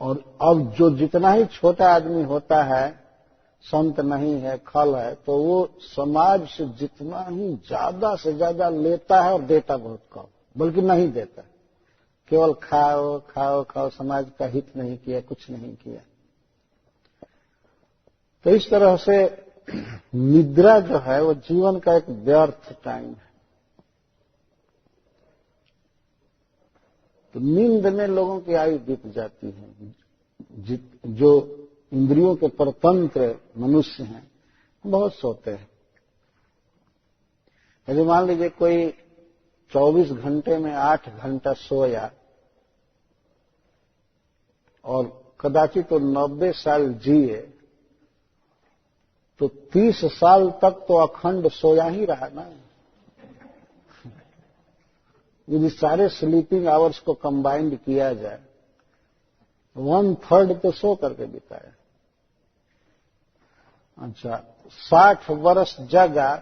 और अब जो जितना ही छोटा आदमी होता है, संत नहीं है, खल है, तो वो समाज से जितना ही ज्यादा से ज्यादा लेता है और देता बहुत कम, बल्कि नहीं देता, केवल खाओ खाओ खाओ, समाज का हित नहीं किया, कुछ नहीं किया। तो इस तरह से निद्रा जो है वो जीवन का एक व्यर्थ टाइम है। तो नींद में लोगों की आयु बीत जाती है। जो इंद्रियों के परतंत्र मनुष्य हैं बहुत सोते हैं। यदि मान लीजिए कोई 24 घंटे में 8 घंटा सोया और कदाचित तो 90 साल जिए, तो 30 साल तक तो अखंड सोया ही रहा ना। यदि सारे स्लीपिंग आवर्स को कंबाइंड किया जाए, 1/3 तो सो करके बिताया। अच्छा, 60 वर्ष जगा,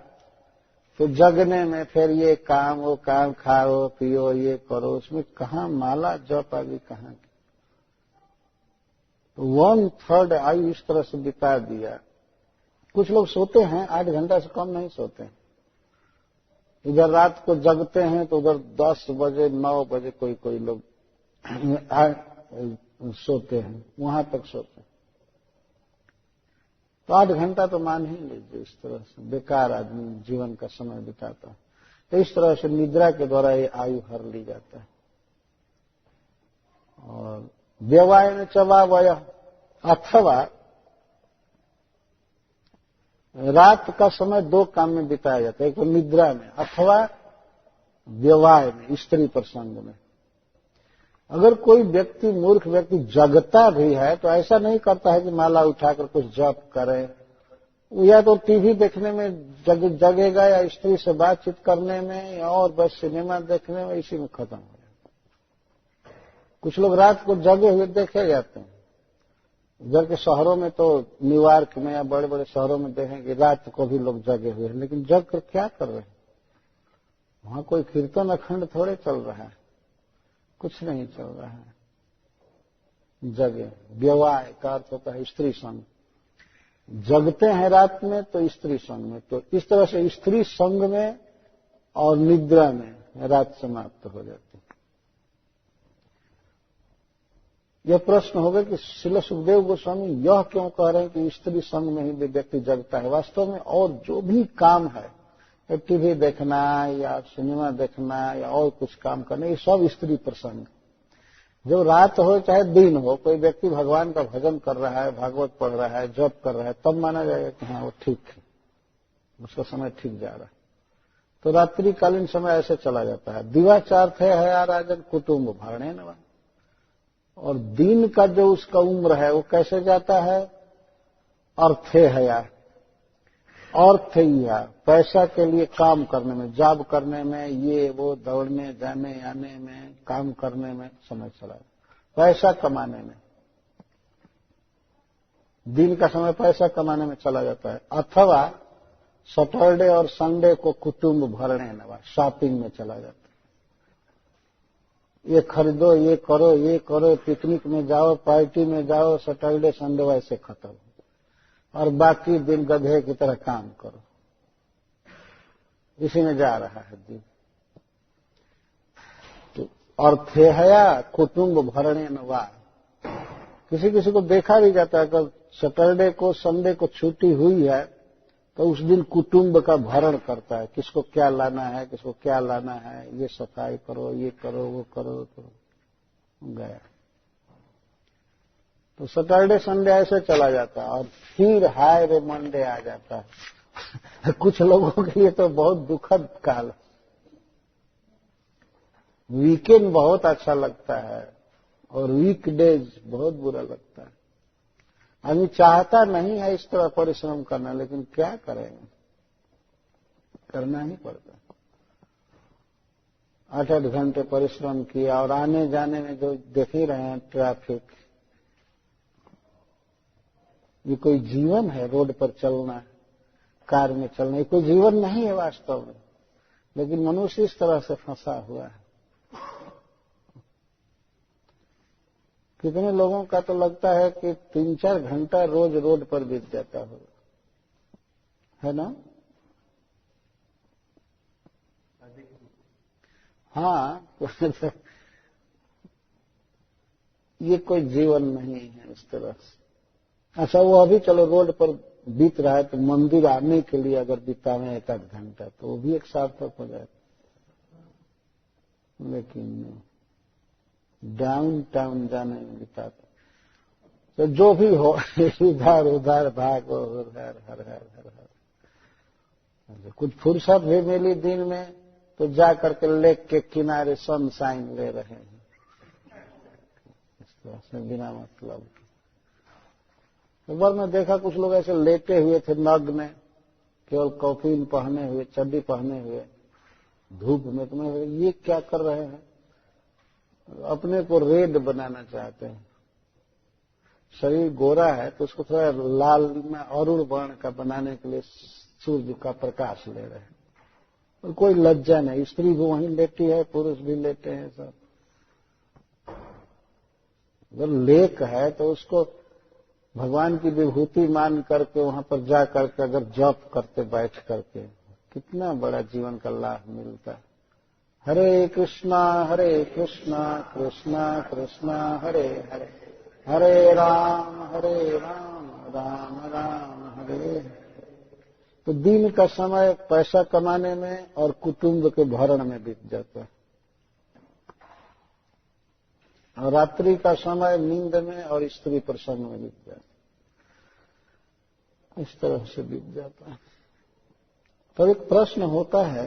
तो जगने में फिर ये काम वो काम, खाओ पियो ये करो, उसमें कहाँ माला जप आदि कहाँ की। तो 1/3 आयु इस तरह से बिता दिया। कुछ लोग सोते हैं 8 घंटा से कम नहीं सोते हैं। इधर रात को जगते हैं तो उधर 10 बजे 9 बजे कोई लोग सोते हैं, वहां तक सोते हैं। तो 8 घंटा तो मान ही लीजिए, इस तरह से बेकार आदमी जीवन का समय बिताता है। तो इस तरह से निद्रा के द्वारा ये आयु हर ली जाता है। और व्यवायन चवावय, अथवा रात का समय 2 काम में बिताया जाता है, एक तो निद्रा में अथवा व्यवाय में, स्त्री प्रसंग में। अगर कोई व्यक्ति मूर्ख व्यक्ति जगता भी है तो ऐसा नहीं करता है कि माला उठाकर कुछ जप करे, या तो टीवी देखने में जगेगा या स्त्री से बातचीत करने में और बस सिनेमा देखने में, इसी में खत्म हो जाता। कुछ लोग रात को जगे हुए देखे जाते हैं। इधर के शहरों में तो न्यूयॉर्क में या बड़े बड़े शहरों में देखेंगे रात को भी लोग जगे हुए हैं, लेकिन जग कर क्या कर रहे हैं? वहां कोई कीर्तन अखंड थोड़े चल रहा है, कुछ नहीं चल रहा है। जगे व्यवाय का अर्थ होता है स्त्री संग। जगते हैं रात में तो स्त्री संग में। तो इस तरह से स्त्री संग में और निद्रा में रात समाप्त हो जाती है। यह प्रश्न होगा कि श्रील सुखदेव गोस्वामी यह क्यों कह रहे हैं कि स्त्री संग में ही व्यक्ति जगता है। वास्तव में और जो भी काम है, टीवी देखना या सिनेमा देखना या और कुछ काम करना, ये सब स्त्री प्रसंग। जब रात हो चाहे दिन हो, कोई व्यक्ति भगवान का भजन कर रहा है, भागवत पढ़ रहा है, जप कर रहा है, तब माना जाएगा कि हाँ वो ठीक है, उसका समय ठीक जा रहा है। तो रात्रिकालीन समय ऐसे चला जाता है। दिवाचार थे हया राजन कुटुंब भरणे नवा। और दिन का जो उसका उम्र है वो कैसे जाता है? अर्थे हया, अर्थ या पैसा के लिए काम करने में, जॉब करने में, ये वो दौड़ने जाने आने में, काम करने में समय चला, पैसा कमाने में। दिन का समय पैसा कमाने में चला जाता है। अथवा सैटरडे और संडे को कुटुंब भरने नवा, शॉपिंग में चला जाता है। ये खरीदो, ये करो, पिकनिक में जाओ, पार्टी में जाओ, सैटरडे संडे वैसे खत्म, और बाकी दिन गधे की तरह काम करो। इसी में जा रहा है दिन। तो अर्थे हया कुटुंब भरणे नवा। किसी किसी को देखा भी जाता है कि सैटरडे को संडे को छुट्टी हुई है तो उस दिन कुटुंब का भरण करता है, किसको क्या लाना है, किसको क्या लाना है, ये सफाई करो, ये करो, वो करो, तो गया। तो सैटरडे संडे ऐसे चला जाता है और फिर हाय रे मंडे आ जाता है। कुछ लोगों के लिए तो बहुत दुखद काल। वीकेंड बहुत अच्छा लगता है और वीकडेज बहुत बुरा लगता है। आदमी चाहता नहीं है इस तरह परिश्रम करना, लेकिन क्या करेंगे, करना ही पड़ता है। 8-8 घंटे परिश्रम किया और आने जाने में जो देख ही रहे हैं ट्रैफिक, ये कोई जीवन है? रोड पर चलना, कार में चलना, ये कोई जीवन नहीं है वास्तव में। लेकिन मनुष्य इस तरह से फंसा हुआ है। कितने लोगों का तो लगता है कि 3-4 घंटा रोज रोड पर बीत जाता होगा, है ना? हाँ। ये कोई जीवन नहीं है इस तरह से। अच्छा, वो अभी चलो रोड पर बीत रहा है तो मंदिर आने के लिए अगर बितावे 1-8 घंटा तो वो भी एक सार्थक हो जाए। लेकिन डाउन टाउन जाने में बिताते तो जो भी हो इधर उधर भागो, हर हर हर हर हर। कुछ फुर्सत भी मिली दिन में तो जा करके लेक के किनारे सनशाइन ले रहे हैं, इस तरह से बिना मतलब। एक बार मैं देखा कुछ लोग ऐसे लेटे हुए थे नग्न, केवल कॉफीन पहने हुए, चड्डी पहने हुए, धूप में। तो मैं ये क्या कर रहे हैं? अपने को रेड बनाना चाहते हैं। शरीर गोरा है तो उसको थोड़ा लाल अरुण वर्ण का बनाने के लिए सूर्य का प्रकाश ले रहे हैं। और कोई लज्जा नहीं, स्त्री भी वहीं लेटी है, पुरुष भी लेटे हैं सब। अगर लेक है तो उसको भगवान की विभूति मान करके वहां पर जा करके अगर जप करते बैठ करके, कितना बड़ा जीवन का लाभ मिलता है। हरे कृष्णा कृष्णा कृष्णा हरे हरे, हरे राम राम राम हरे हरे। तो दिन का समय पैसा कमाने में और कुटुंब के भरण में बीत जाता है, और रात्रि का समय नींद में और स्त्री प्रसंग में बीत जाता है। इस तरह से बीत जाता है। तो एक प्रश्न होता है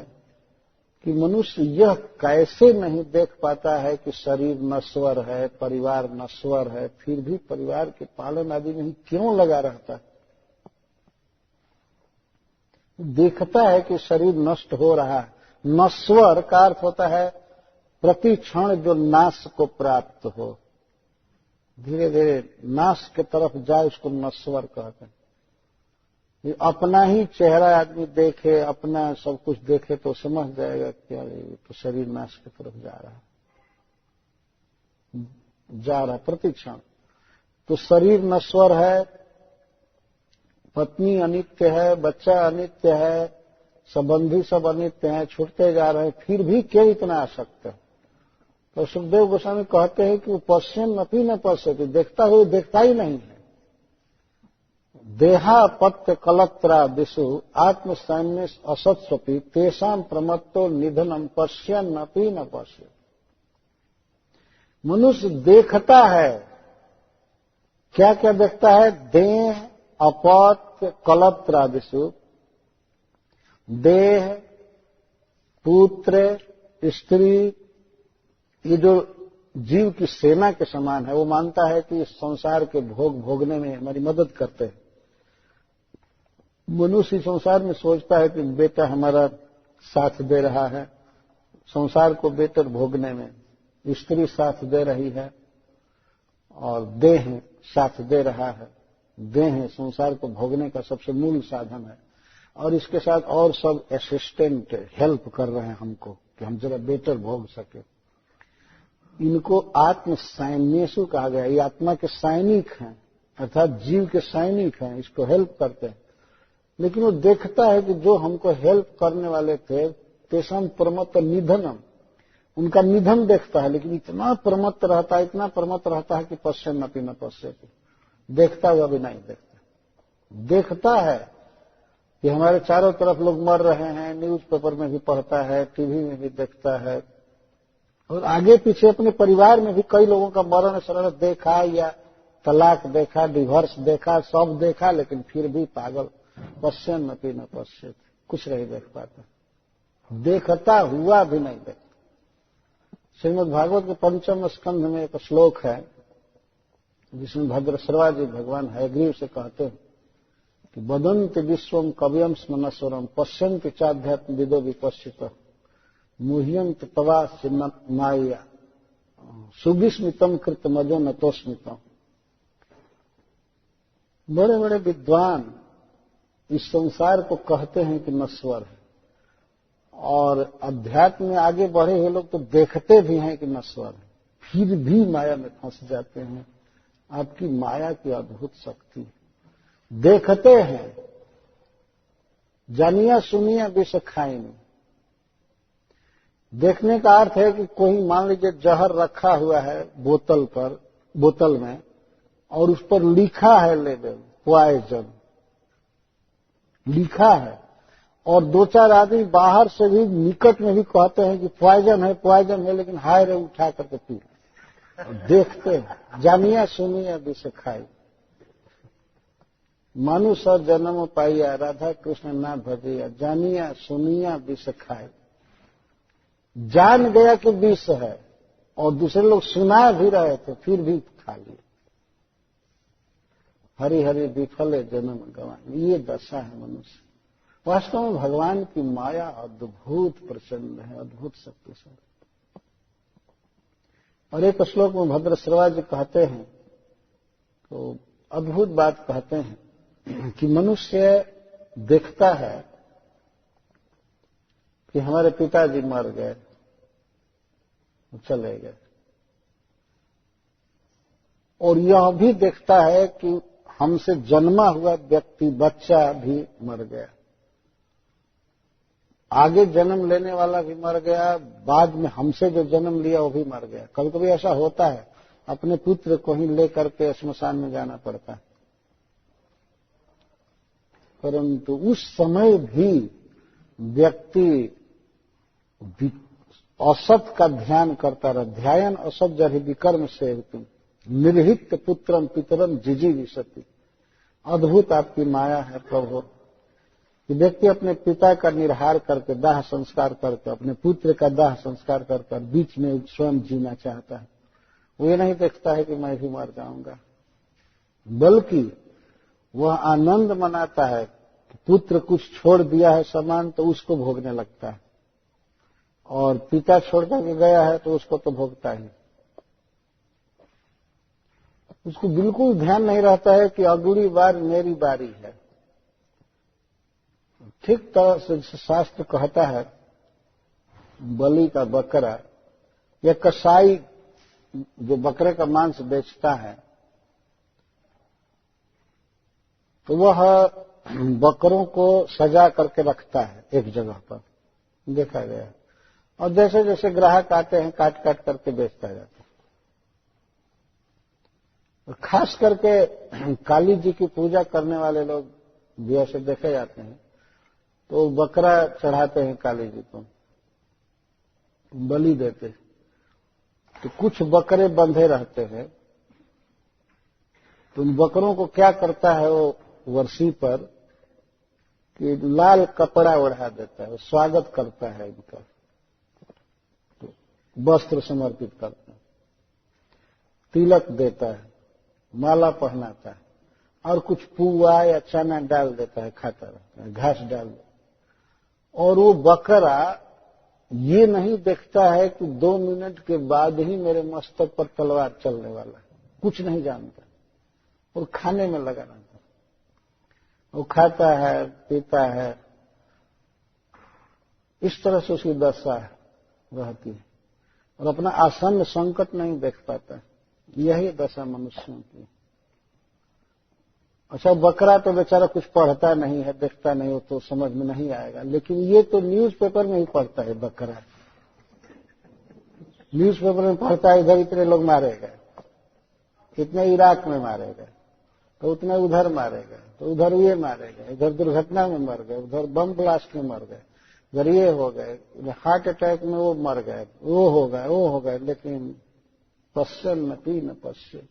कि मनुष्य यह कैसे नहीं देख पाता है कि शरीर नश्वर है, परिवार नश्वर है, फिर भी परिवार के पालन आदि में ही क्यों लगा रहता है? देखता है कि शरीर नष्ट हो रहा है। नश्वर का अर्थ होता है प्रति क्षण जो नाश को प्राप्त हो, धीरे धीरे नाश के तरफ जाए, उसको नश्वर कहते हैं। अपना ही चेहरा आदमी देखे, अपना सब कुछ देखे तो समझ जाएगा कि अरे तो शरीर नाश की तरफ जा रहा प्रति क्षण। तो शरीर नश्वर है, पत्नी अनित्य है, बच्चा अनित्य है, संबंधी सब अनित्य हैं, छूटते जा रहे हैं, फिर भी क्यों इतना आसक्त है? तो सुखदेव गोस्वामी कहते हैं कि वो पश्यन अपी न पश्यति, देखता हुए देखता ही नहीं है। देहापत्य कलत्रा दिशु आत्मसैन्य असत्स्वपी तेषाम प्रमत्तो निधनम पश्यन अपी न पश्य। मनुष्य देखता है, क्या क्या देखता है? देह अपत्य कलत्रा दिशु, देह, पुत्र, स्त्री, ये जो जीव की सेना के समान है, वो मानता है कि इस संसार के भोग भोगने में हमारी मदद करते हैं। मनुष्य संसार में सोचता है कि बेटा हमारा साथ दे रहा है, संसार को बेहतर भोगने में स्त्री साथ दे रही है, और देह साथ दे रहा है। देह संसार को भोगने का सबसे मूल साधन है, और इसके साथ और सब असिस्टेंट हेल्प कर रहे हैं हमको कि हम जरा बेटर भोग सके। इनको आत्म सैन्यसु कहा गया। ये आत्मा के सैनिक हैं, अर्थात जीव के सैनिक हैं, इसको हेल्प करते हैं। लेकिन वो देखता है कि जो हमको हेल्प करने वाले थे, तेषाम प्रमत्त निधनम, उनका निधन देखता है, लेकिन इतना प्रमत्त रहता है, इतना प्रमत्त रहता है कि पश्यन अपि न पश्यति, देखता हुआ भी नहीं देखता। देखता है कि हमारे चारों तरफ लोग मर रहे हैं, न्यूज पेपर में भी पढ़ता है, टीवी में भी देखता है, और आगे पीछे अपने परिवार में भी कई लोगों का मरण शरण देखा या तलाक देखा, डिवोर्स देखा, सब देखा, लेकिन फिर भी पागल पश्यन्नपि न पश्यति, कुछ नहीं देख पाता, देखता हुआ भी नहीं देखता। श्रीमद् भागवत के 5वें स्कंध में एक श्लोक है जिसमें भद्रश्रवा जी भगवान हयग्रीव से कहते हैं कि वदन्ति विश्वम कव्यम स्मनस्वरम पश्यन्ति चाध्यात्म विदो विपश्चित मुह्यंत तवा माया सुविस्मितम कृतमजो नतोस्मितम। बड़े बड़े विद्वान इस संसार को कहते हैं कि नश्वर है, और अध्यात्म में आगे बढ़े हुए लोग तो देखते भी हैं कि नश्वर है, फिर भी माया में फंस जाते हैं। आपकी माया की अद्भुत शक्ति, देखते हैं, जानिया सुनिया विष खाएंगे। देखने का अर्थ है कि कोई मान लीजिए जहर रखा हुआ है बोतल में, और उस पर लिखा है लेबल पॉइजन लिखा है, और दो चार आदमी बाहर से भी निकट में भी कहते हैं कि पॉइजन है, लेकिन हाय रे उठा करके पी देखते हैं। जानिया सुनिया विष खाई, मनुष्य जन्म पाइया राधा कृष्ण ना भजिया, जानिया सुनिया विष खाई। जान गया कि विष है और दूसरे लोग सुना भी रहे थे फिर भी खा लिए। हरि हरि विफले जन्म गवान, ये दशा है मनुष्य। वास्तव में भगवान की माया अद्भुत प्रचंड है, अद्भुत शक्तिशाली। और एक श्लोक में भद्रश्रवा जी कहते हैं तो अद्भुत बात कहते हैं कि मनुष्य देखता है कि हमारे पिताजी मर गए, चले गए, और यह भी देखता है कि हमसे जन्मा हुआ व्यक्ति बच्चा भी मर गया, आगे जन्म लेने वाला भी मर गया, बाद में हमसे जो जन्म लिया वो भी मर गया। कभी कभी ऐसा होता है, अपने पुत्र को ही लेकर के श्मशान में जाना पड़ता है, परंतु उस समय भी व्यक्ति असत का ध्यान करता रहा। ध्यान असत जरि विकर्म से निर्हित पुत्रम पितरम जिजी विशति। अद्भुत आपकी माया है प्रभु कि व्यक्ति अपने पिता का निर्हार करके दाह संस्कार करके, अपने पुत्र का दाह संस्कार करके बीच में स्वयं जीना चाहता है। वो ये नहीं देखता है कि मैं भी मर जाऊंगा, बल्कि वह आनंद मनाता है कि पुत्र कुछ छोड़ दिया है सामान तो उसको भोगने लगता है, और पिता छोड़ करके गया है तो उसको तो भोगता ही। उसको बिल्कुल ध्यान नहीं रहता है कि अगली बार मेरी बारी है। ठीक तरह से शास्त्र कहता है, बलि का बकरा या कसाई जो बकरे का मांस बेचता है तो वह बकरों को सजा करके रखता है एक जगह पर, देखा गया, और जैसे जैसे ग्राहक आते हैं काट काट करके बेचता जाता है। खास करके काली जी की पूजा करने वाले लोग भी ऐसे देखे जाते हैं, तो बकरा चढ़ाते हैं काली जी को, बलि देते हैं, तो कुछ बकरे बंधे रहते हैं, तो उन बकरों को क्या करता है वो वर्षी पर कि लाल कपड़ा ओढ़ा देता है, स्वागत करता है इनका, तो वस्त्र समर्पित करता है, तिलक देता है, माला पहनाता है, और कुछ पुआ या चना डाल देता है, खाता रहता है, घास डाल देता है। और वो बकरा ये नहीं देखता है कि 2 मिनट के बाद ही मेरे मस्तक पर तलवार चलने वाला है, कुछ नहीं जानता, और खाने में लगा रहता है। वो खाता है, पीता है, इस तरह से उसकी दशा रहती है, और अपना आसन्न संकट नहीं देख पाता। यही दशा मनुष्यों की। अच्छा, बकरा तो बेचारा कुछ पढ़ता नहीं है, देखता नहीं, वो तो समझ में नहीं आएगा, लेकिन ये तो न्यूज़पेपर में ही पढ़ता है। बकरा न्यूज़पेपर में पढ़ता है, इधर इतने लोग मारे गए, इतने इराक में मारे गए, तो उतने उधर मारे गए, तो उधर ये मारे गए, इधर दुर्घटना में मर गए, उधर बम ब्लास्ट में मर गए, इधर ये हो गए, हार्ट अटैक में वो मर गए, वो हो गए, लेकिन पश्यन्नपि न पश्यति,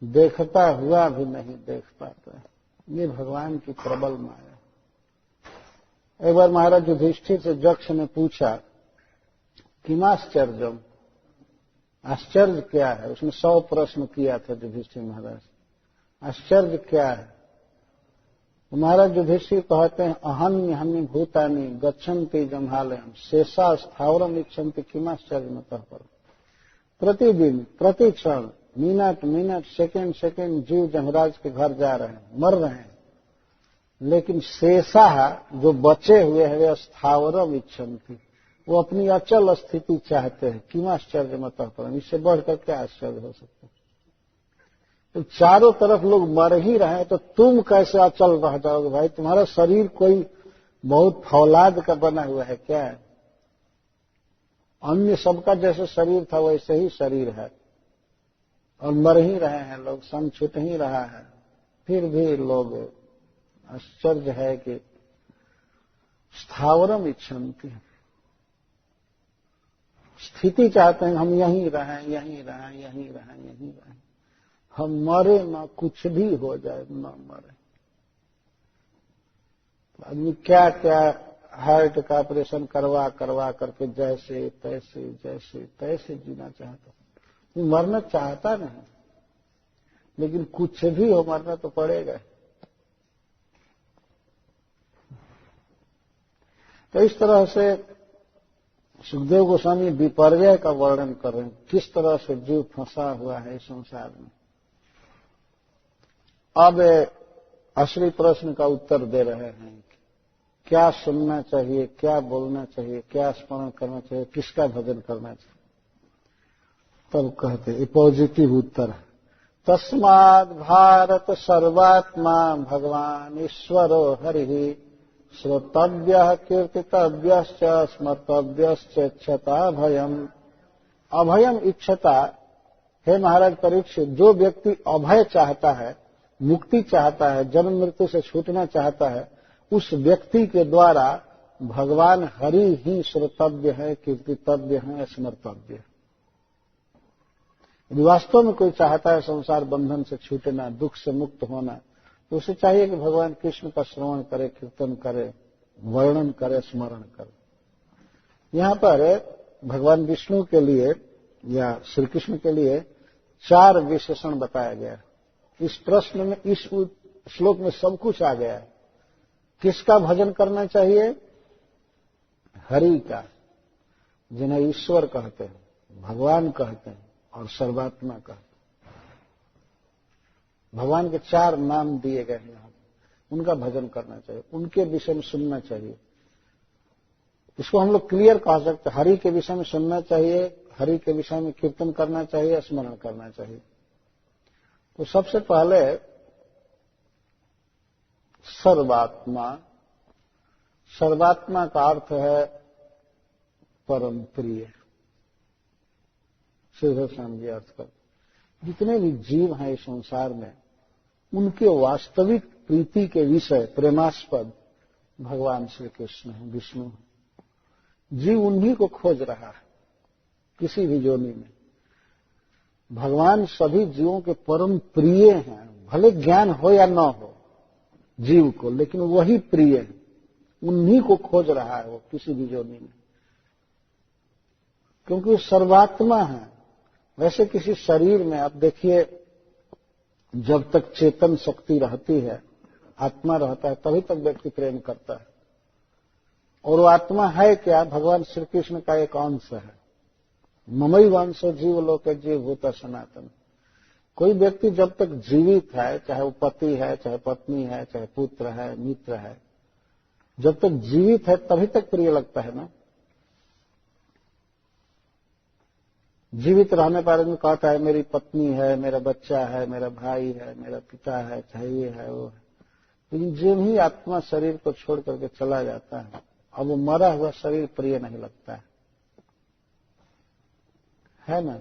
देखता हुआ भी नहीं देख पाता। ये भगवान की प्रबल माया। एक बार महाराज युधिष्ठिर से यक्ष ने पूछा, किमाश्चर्यम, आश्चर्य क्या है? उसने 100 प्रश्न किया था युधिष्ठिर महाराज, आश्चर्य क्या है? तो महाराज युधिष्ठिर कहते हैं, अहन्य हन्य भूतानि गच्छन्ति जम्हालयम शेषा स्थावरम इच्छन्ति किमाश्चर्य न कह पर। प्रतिदिन, प्रति क्षण, मिनट, सेकंड जीव जमराज के घर जा रहे हैं, मर रहे हैं, लेकिन शेषा जो बचे हुए हैं वे स्थावरम इच्छन्ति, वो अपनी अचल स्थिति चाहते हैं। किमाश्चर्य मत पर, इससे बढ़कर क्या आश्चर्य हो सकता है? तो चारों तरफ लोग मर ही रहे हैं, तो तुम कैसे अचल रह जाओगे भाई? तुम्हारा शरीर कोई बहुत फौलाद का बना हुआ है क्या? अन्य सबका जैसे शरीर था वैसे ही शरीर है, और मर ही रहे हैं लोग, सम छूट ही रहा है, फिर भी लोग, आश्चर्य है कि स्थावरम इच्छन्ति, स्थिति चाहते हैं हम यहीं रहें, हम मरे ना, कुछ भी हो जाए ना मरे। आदमी क्या क्या हार्ट का ऑपरेशन करवा करके जैसे तैसे जीना चाहता, मरना चाहता नहीं, लेकिन कुछ भी हो मरना तो पड़ेगा। तो इस तरह से सुखदेव गोस्वामी विपर्यय का वर्णन कर रहे हैं, किस तरह से जीव फंसा हुआ है इस संसार में। अब असली प्रश्न का उत्तर दे रहे हैं, क्या सुनना चाहिए, क्या बोलना चाहिए, क्या स्मरण करना चाहिए, किसका भजन करना चाहिए। तब कहते ये पॉजिटिव उत्तर है, तस्माद् भारत सर्वात्मा भगवान ईश्वरो हरिः श्रोतव्यः कीर्तितव्यश्च स्मर्तव्यश्च इच्छता भयम। अभयम इच्छता, हे महाराज परीक्षित, जो व्यक्ति अभय चाहता है, मुक्ति चाहता है, जन्म मृत्यु से छूटना चाहता है, उस व्यक्ति के द्वारा भगवान हरि ही श्रोतव्य है, कीर्तितव्य है, स्मर्तव्य है। यदि वास्तव में कोई चाहता है संसार बंधन से छूटना, दुख से मुक्त होना, तो उसे चाहिए कि भगवान कृष्ण का श्रवण करे, कीर्तन करे, वर्णन करे, स्मरण करे। यहाँ पर भगवान विष्णु के लिए या श्री कृष्ण के लिए 4 विशेषण बताया गया है। इस प्रश्न में, इस श्लोक में सब कुछ आ गया है। किसका भजन करना चाहिए? हरि का, जिन्हें ईश्वर कहते हैं, भगवान कहते हैं और सर्वात्मा कहते हैं। भगवान के 4 नाम दिए गए हैं यहाँ, उनका भजन करना चाहिए, उनके विषय में सुनना चाहिए। इसको हम लोग क्लियर कह सकते हैं, हरि के विषय में सुनना चाहिए, हरि के विषय में कीर्तन करना चाहिए, स्मरण करना चाहिए। तो सबसे पहले सर्वात्मा, सर्वात्मा का अर्थ है परम प्रिय। श्रीधर स्वामी जी अर्थ कर, जितने भी जीव हैं इस संसार में, उनके वास्तविक प्रीति के विषय, प्रेमास्पद भगवान श्री कृष्ण है, विष्णु है। जीव उन्हीं को खोज रहा है किसी भी योनि में। भगवान सभी जीवों के परम प्रिय हैं, भले ज्ञान हो या न हो जीव को, लेकिन वही प्रिय है, उन्हीं को खोज रहा है वो किसी भी योनि में, क्योंकि वो सर्वात्मा है। वैसे किसी शरीर में आप देखिए, जब तक चेतन शक्ति रहती है, आत्मा रहता है, तभी तक व्यक्ति प्रेम करता है। और वो आत्मा है क्या? भगवान श्री कृष्ण का एक अंश है। ममई वंशो जीव लोक जीव भूत सनातन। कोई व्यक्ति जब तक जीवित है, चाहे वो पति है, चाहे पत्नी है, चाहे पुत्र है, मित्र है, जब तक जीवित है तभी तक प्रिय लगता है ना। जीवित रहने पर आदमी कहता है मेरी पत्नी है, मेरा बच्चा है, मेरा भाई है, मेरा पिता है, चाहे ये है वो है। लेकिन जब ही आत्मा शरीर को छोड़ करके चला जाता है, अब वो मरा हुआ शरीर प्रिय नहीं लगता है ना।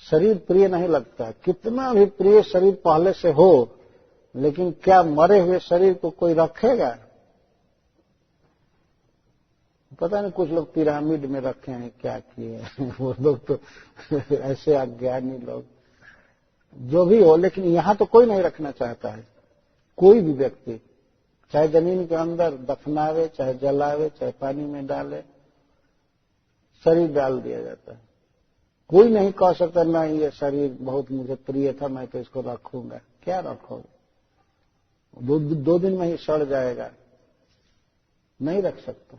शरीर प्रिय नहीं लगता है, कितना भी प्रिय शरीर पहले से हो, लेकिन क्या मरे हुए शरीर को कोई रखेगा? पता नहीं, कुछ लोग पिरामिड में रखे हैं, क्या किए वो लोग तो ऐसे अज्ञानी लोग, जो भी हो। लेकिन यहां तो कोई नहीं रखना चाहता है, कोई भी व्यक्ति, चाहे जमीन के अंदर दफनावे, चाहे जलावे, चाहे पानी में डाले, शरीर डाल दिया जाता है। कोई नहीं कह सकता ना ये शरीर बहुत मुझे प्रिय था, मैं तो इसको रखूंगा। क्या रखोगे? दो दिन में ही सड़ जाएगा, नहीं रख सकता।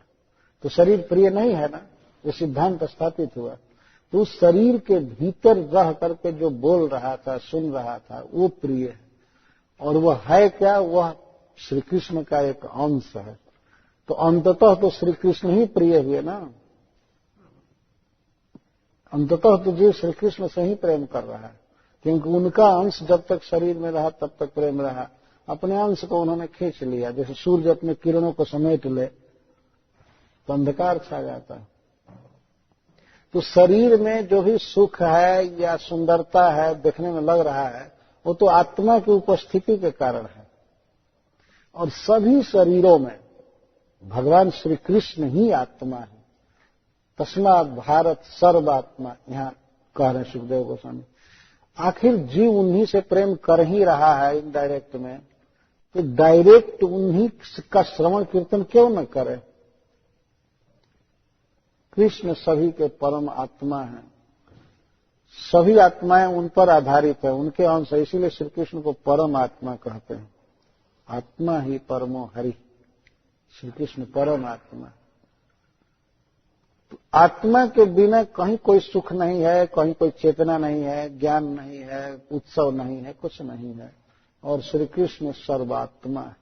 तो शरीर प्रिय नहीं है ना, ये सिद्धांत स्थापित हुआ। तो उस शरीर के भीतर रह करके जो बोल रहा था, सुन रहा था, वो प्रिय है। और वह है क्या? वह श्री कृष्ण का एक अंश है। तो अंततः तो श्री कृष्ण ही प्रिय हुए ना, अंततः तो जीव श्री कृष्ण से ही प्रेम कर रहा है, क्योंकि उनका अंश जब तक शरीर में रहा तब तक प्रेम रहा। अपने अंश को उन्होंने खींच लिया, जैसे सूर्य अपने किरणों को समेट ले तो अंधकार छा जाता है। तो शरीर में जो भी सुख है या सुंदरता है देखने में लग रहा है, वो तो आत्मा की उपस्थिति के कारण है। और सभी शरीरों में भगवान श्री कृष्ण ही आत्मा है। तस्मात् भारत सर्वात्मा, यहां कह रहे सुखदेव गोस्वामी। आखिर जीव उन्हीं से प्रेम कर ही रहा है इनडायरेक्ट में, तो डायरेक्ट उन्हीं का श्रवण कीर्तन क्यों न करे? कृष्ण सभी के परम आत्मा है, सभी आत्माएं उन पर आधारित है, उनके अंश है। इसीलिए श्री कृष्ण को परम आत्मा कहते हैं। आत्मा ही परमो हरि, श्री कृष्ण परम आत्मा। तो आत्मा के बिना कहीं कोई सुख नहीं है, कहीं कोई चेतना नहीं है, ज्ञान नहीं है, उत्सव नहीं है, कुछ नहीं है। और श्री कृष्ण सर्वात्मा है।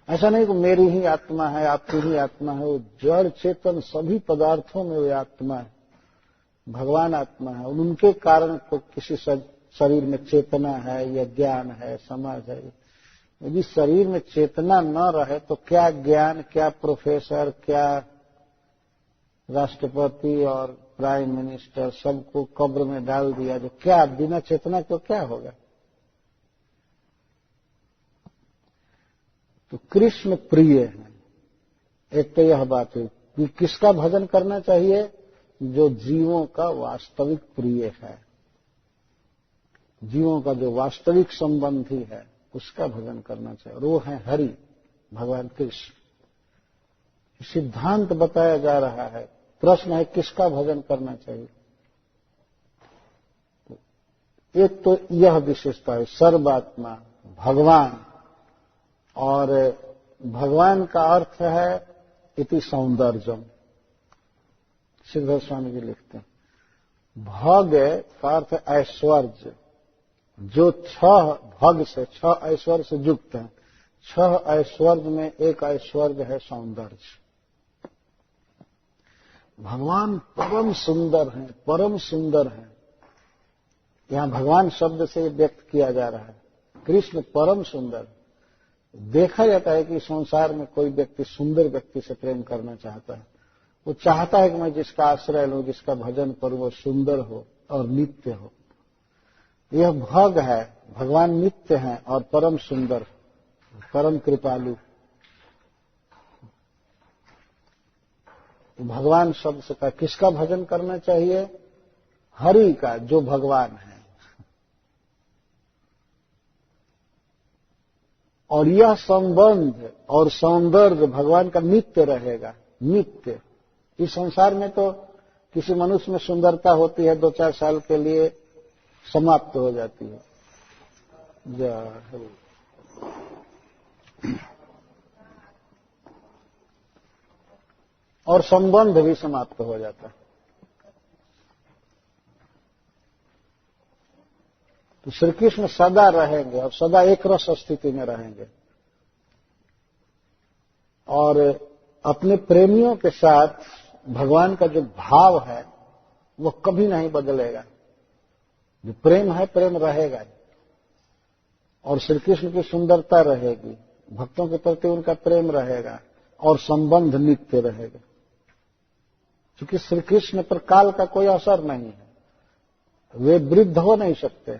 ऐसा नहीं कि मेरी ही आत्मा है, आपकी ही आत्मा है। वो जड़ चेतन सभी पदार्थों में वो आत्मा है, भगवान आत्मा है। और उनके कारण तो किसी शरीर में चेतना है या ज्ञान है, समाज है। यदि शरीर में चेतना न रहे तो क्या ज्ञान, क्या प्रोफेसर, क्या राष्ट्रपति और प्राइम मिनिस्टर, सबको कब्र में डाल दिया जो क्या, बिना चेतना को क्या होगा? तो कृष्ण प्रिय है। एक तो यह बात है कि किसका भजन करना चाहिए? जो जीवों का वास्तविक प्रिय है, जीवों का जो वास्तविक संबंधी है, उसका भजन करना चाहिए। और वो है हरि, भगवान कृष्ण। सिद्धांत बताया जा रहा है। प्रश्न है किसका भजन करना चाहिए? एक तो यह विशेषता है, सर्वात्मा, भगवान। और भगवान का अर्थ है इति सौंदर्यम। सिद्धेश्वर स्वामी जी लिखते हैं, भग का अर्थ ऐश्वर्य। जो 6 भग से, 6 ऐश्वर्य से युक्त है। 6 ऐश्वर्य में एक ऐश्वर्य है सौंदर्य। भगवान परम सुंदर हैं, परम सुंदर हैं। यहां भगवान शब्द से व्यक्त किया जा रहा है। कृष्ण परम सुंदर। देखा जाता है कि संसार में कोई व्यक्ति सुंदर व्यक्ति से प्रेम करना चाहता है। वो चाहता है कि मैं जिसका आश्रय लूं, जिसका भजन करूं, वो सुंदर हो और नित्य हो। यह भग है, भगवान नित्य हैं और परम सुंदर, परम कृपालु। भगवान शब्द से कहा किसका भजन करना चाहिए? हरि का, जो भगवान है। और यह संबंध और सौंदर्य भगवान का नित्य रहेगा, नित्य। इस संसार में तो किसी मनुष्य में सुंदरता होती है, 2-4 साल के लिए समाप्त हो जाती है। और संबंध भी समाप्त हो जाता है। तो श्री कृष्ण सदा रहेंगे और सदा एक रस स्थिति में रहेंगे। और अपने प्रेमियों के साथ भगवान का जो भाव है वो कभी नहीं बदलेगा। जो प्रेम है, प्रेम रहेगा। और श्री कृष्ण की सुंदरता रहेगी, भक्तों के प्रति उनका प्रेम रहेगा और संबंध नित्य रहेगा। क्योंकि श्री कृष्ण पर काल का कोई असर नहीं है, वे वृद्ध हो नहीं सकते।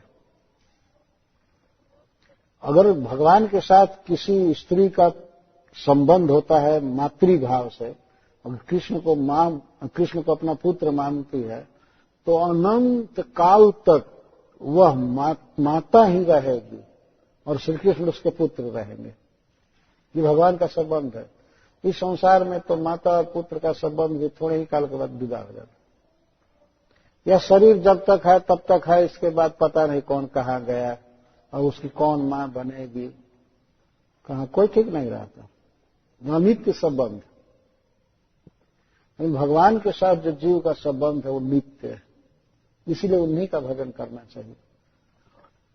अगर भगवान के साथ किसी स्त्री का संबंध होता है मातृभाव से, अगर कृष्ण को अपना पुत्र मानती है, तो अनंत काल तक वह माता ही रहेगी और श्री कृष्ण उसके पुत्र रहेंगे। ये भगवान का संबंध है। इस संसार में तो माता और पुत्र का संबंध भी थोड़े ही काल के बाद विदा हो जाता है। यह शरीर जब तक है तब तक है, इसके बाद पता नहीं कौन कहाँ गया और उसकी कौन मां बनेगी, कहाँ कोई ठीक नहीं रहता। अनित्य संबंध। भगवान के साथ जो जीव का संबंध है वो नित्य है, इसीलिए उन्हीं का भजन करना चाहिए।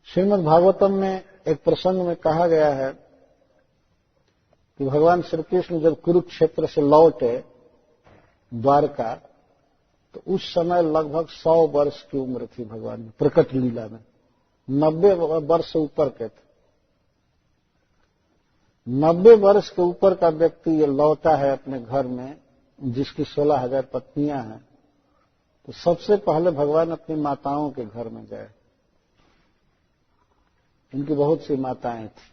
श्रीमद् भागवतम में एक प्रसंग में कहा गया है कि भगवान श्री कृष्ण जब कुरुक्षेत्र से लौटे द्वारका, तो उस समय लगभग 100 वर्ष की उम्र थी भगवान की प्रकट लीला में। 90 वर्ष से ऊपर के थे। 90 वर्ष के ऊपर का व्यक्ति ये लौटा है अपने घर में, जिसकी 16,000 पत्नियां हैं, तो सबसे पहले भगवान अपनी माताओं के घर में गए। इनकी बहुत सी माताएं थी,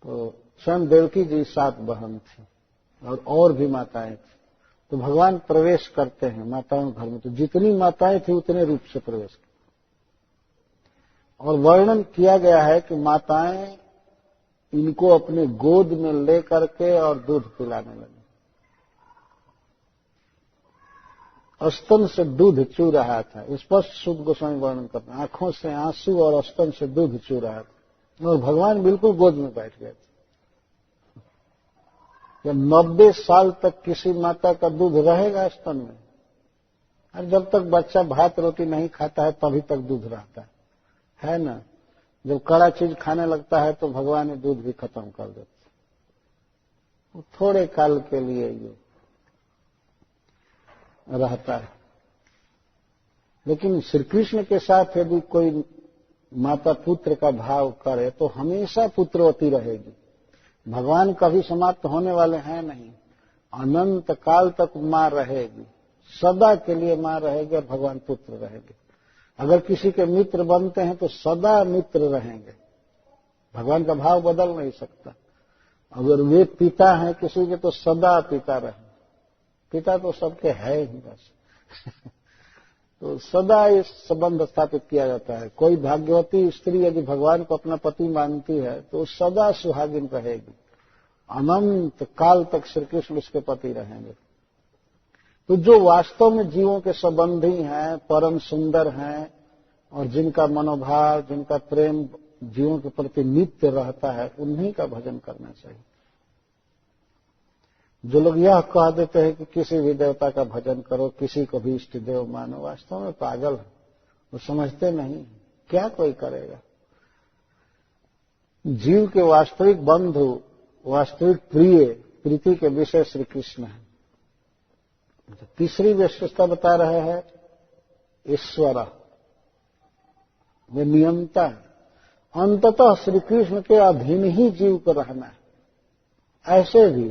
तो स्वयं देवकी जी 7 बहन थी और भी माताएं थी। तो भगवान प्रवेश करते हैं माताओं के घर में, तो जितनी माताएं थी उतने रूप से प्रवेश किया। और वर्णन किया गया है कि माताएं इनको अपने गोद में ले करके और दूध पिलाने लगी। स्तन से दूध चू रहा था, स्पष्ट शुद्ध गोस्वामी वर्णन करते हैं। आंखों से आंसू और स्तन से दूध चू रहा था और भगवान बिल्कुल गोद में बैठ गए थे। 90 साल तक किसी माता का दूध रहेगा स्तन में, और जब तक बच्चा भात रोटी नहीं खाता है तभी तक दूध रहता है ना। जब कड़ा चीज खाने लगता है तो भगवान ने दूध भी खत्म कर देते। थोड़े काल के लिए ये रहता है। लेकिन श्री कृष्ण के साथ यदि कोई माता पुत्र का भाव करे तो हमेशा पुत्रवती रहेगी। भगवान कभी समाप्त होने वाले हैं नहीं, अनंत काल तक मां रहेगी, सदा के लिए मां रहेगी और भगवान पुत्र रहेंगे। अगर किसी के मित्र बनते हैं तो सदा मित्र रहेंगे, भगवान का भाव बदल नहीं सकता। अगर वे पिता हैं किसी के तो सदा पिता रहेंगे, पिता तो सबके है ही बस। तो सदा इस संबंध स्थापित किया जाता है। कोई भाग्यवती स्त्री यदि भगवान को अपना पति मानती है तो सदा सुहागिन रहेगी, अनंत काल तक श्री कृष्ण उसके पति रहेंगे। तो जो वास्तव में जीवों के संबंधी हैं, परम सुंदर हैं और जिनका मनोभाव, जिनका प्रेम जीवों के प्रति नित्य रहता है, उन्हीं का भजन करना चाहिए। जो लोग यह कह देते हैं कि किसी भी देवता का भजन करो, किसी को भी इष्ट देव मानो, वास्तव में पागल है। वो समझते नहीं क्या कोई करेगा। जीव के वास्तविक बंधु, वास्तविक प्रिय, प्रीति के विषय श्री कृष्ण है। तीसरी विशेषता बता रहे हैं ईश्वर, वे नियंता है। अंततः श्री कृष्ण के अधीन ही जीव को रहना है। ऐसे भी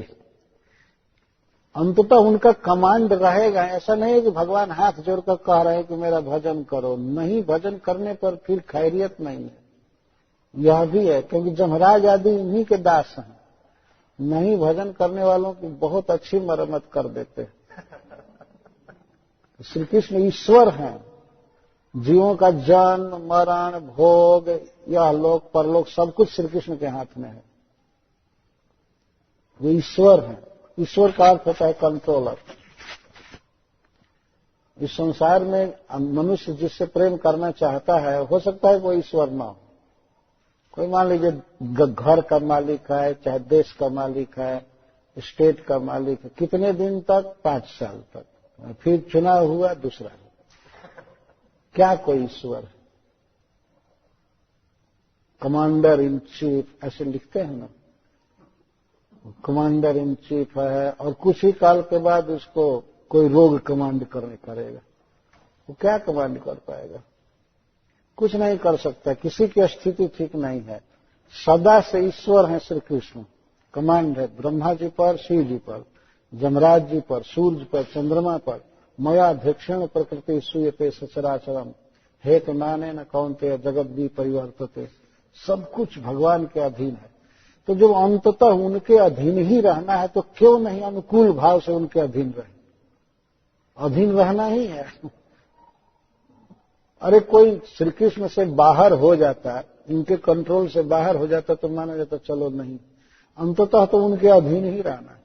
अंततः उनका कमांड रहेगा। ऐसा नहीं है कि भगवान हाथ जोड़कर कह रहे हैं कि मेरा भजन करो। नहीं, भजन करने पर फिर खैरियत नहीं है। यह भी है क्योंकि जमराज आदि इन्हीं के दास हैं। नहीं, भजन करने वालों की बहुत अच्छी मरम्मत कर देते हैं। श्री कृष्ण ईश्वर हैं। जीवों का जन्म, मरण, भोग, यह लोक परलोक सब कुछ श्री कृष्ण के हाथ में है। वे ईश्वर हैं। ईश्वर का अर्थ होता है कंट्रोलर। इस संसार में मनुष्य जिससे प्रेम करना चाहता है, हो सकता है कोई ईश्वर ना हो। कोई मान लीजिए घर का मालिक है, चाहे देश का मालिक है, स्टेट का मालिक है। कितने दिन तक? 5 साल तक। फिर चुनाव हुआ दूसरा। क्या कोई ईश्वर है? कमांडर इन चीफ ऐसे लिखते हैं ना, कमांडर इन चीफ है और कुछ ही काल के बाद उसको कोई रोग कमांड करेगा। वो क्या कमांड कर पाएगा? कुछ नहीं कर सकता। किसी की स्थिति ठीक नहीं है। सदा से ईश्वर है श्री कृष्ण। कमांड है ब्रह्मा जी पर, शिव जी पर, जमराज जी पर, सूर्य पर, चंद्रमा पर। मया ध्यक्षण प्रकृति सूयते सचराचरम हेतु नाने न कौनते जगत भी परिवर्तते सब कुछ भगवान के अधीन है। तो जो अंततः उनके अधीन ही रहना है तो क्यों नहीं अनुकूल भाव से उनके अधीन रहे? अधीन रहना ही है। अरे कोई श्री कृष्ण से बाहर हो जाता, इनके कंट्रोल से बाहर हो जाता तो माना जाता चलो नहीं, अंततः तो उनके अधीन ही रहना है।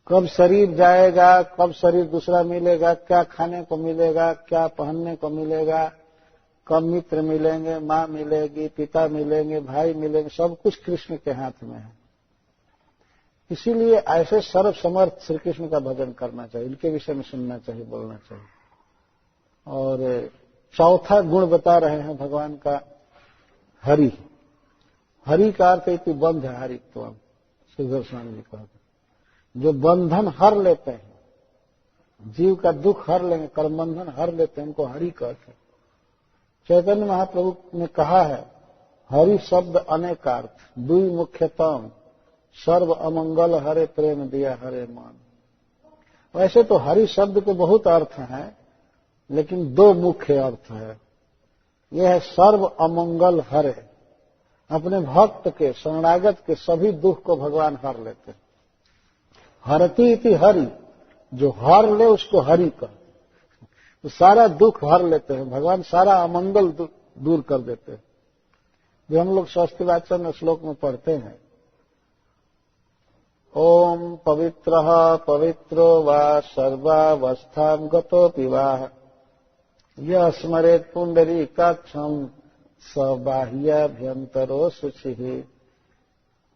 कब शरीर जाएगा, कब शरीर दूसरा मिलेगा, क्या खाने को मिलेगा, क्या पहनने को मिलेगा, कब मित्र मिलेंगे, माँ मिलेगी, पिता मिलेंगे, भाई मिलेंगे, सब कुछ कृष्ण के हाथ में है। इसीलिए ऐसे सर्वसमर्थ श्री कृष्ण का भजन करना चाहिए, इनके विषय में सुनना चाहिए, बोलना चाहिए। और चौथा गुण बता रहे हैं भगवान का, हरि। हरि का अर्थ इति बंध है हरित्वम, श्रीधर स्वामी जी कहते, जो बंधन हर लेते हैं, जीव का दुख हर लेंगे, कर्म बंधन हर लेते हैं, उनको हरि कहते हैं। चैतन्य महाप्रभु ने कहा है, हरि शब्द अनेकार्थ, दुई मुख्यतम, सर्व अमंगल हरे प्रेम दिया हरे मान। वैसे तो हरि शब्द के बहुत अर्थ हैं, लेकिन दो मुख्य अर्थ है। यह है सर्व अमंगल हरे, अपने भक्त के, शरणागत के सभी दुख को भगवान हर लेते हैं। हरति इति हरि, जो हर ले उसको हरि कहते, तो सारा दुख हर लेते हैं भगवान, सारा अमंगल दूर कर देते हैं। जो हम लोग स्वस्ति वाचन श्लोक में पढ़ते हैं, ओम पवित्रः पवित्रो वा सर्वावस्थां गतोऽपि वा यः स्मरेत् पुंडरीकाक्षं स बाह्याभ्यंतरो शुचिः।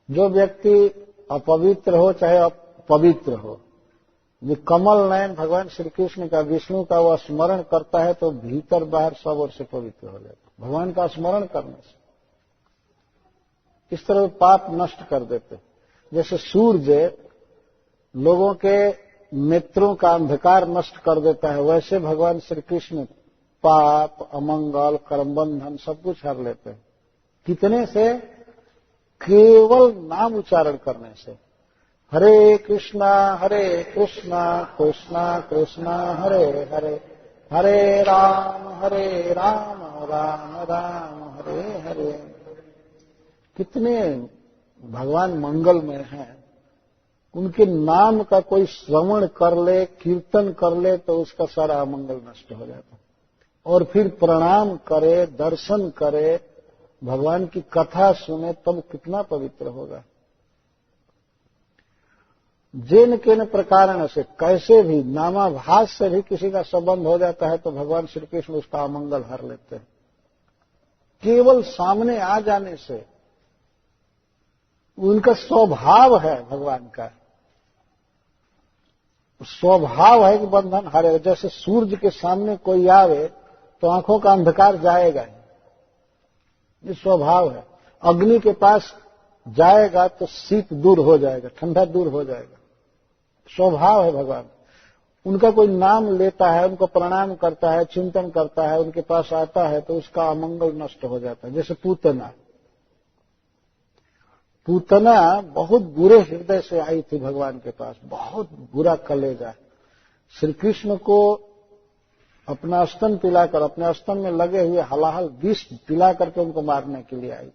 जो व्यक्ति अपवित्र हो चाहे अपवित्र हो, ये कमल नयन भगवान श्री कृष्ण का, विष्णु का वह स्मरण करता है तो भीतर बाहर सब ओर से पवित्र हो जाता है, भगवान का स्मरण करने से। इस तरह पाप नष्ट कर देते। जैसे सूर्य लोगों के नेत्रों का अंधकार नष्ट कर देता है, वैसे भगवान श्री कृष्ण पाप, अमंगल, कर्मबंधन सब कुछ हर लेते हैं। कितने से? केवल नाम उच्चारण करने से। हरे कृष्णा कृष्णा कृष्णा हरे हरे, हरे राम राम राम हरे हरे। कितने भगवान मंगल में हैं, उनके नाम का कोई श्रवण कर ले, कीर्तन कर ले तो उसका सारा अमंगल नष्ट हो जाता है। और फिर प्रणाम करे, दर्शन करे, भगवान की कथा सुने, तब कितना पवित्र होगा। जेन केन प्रकारण से, कैसे भी नामाभास से भी किसी का संबंध हो जाता है तो भगवान श्री कृष्ण उसका अमंगल हर लेते हैं। केवल सामने आ जाने से, उनका स्वभाव है, भगवान का स्वभाव है कि बंधन हरेगा। जैसे सूर्य के सामने कोई आवे तो आंखों का अंधकार जाएगा ही, ये स्वभाव है। अग्नि के पास जाएगा तो शीत दूर हो जाएगा, ठंडा दूर हो जाएगा, स्वभाव है भगवान। उनका कोई नाम लेता है, उनको प्रणाम करता है, चिंतन करता है, उनके पास आता है तो उसका अमंगल नष्ट हो जाता है। जैसे पूतना बहुत बुरे हृदय से आई थी भगवान के पास, बहुत बुरा कलेजा। श्री कृष्ण को अपना स्तन पिलाकर, अपने स्तन में लगे हुए हलाहल विष पिला करके उनको मारने के लिए आई थी।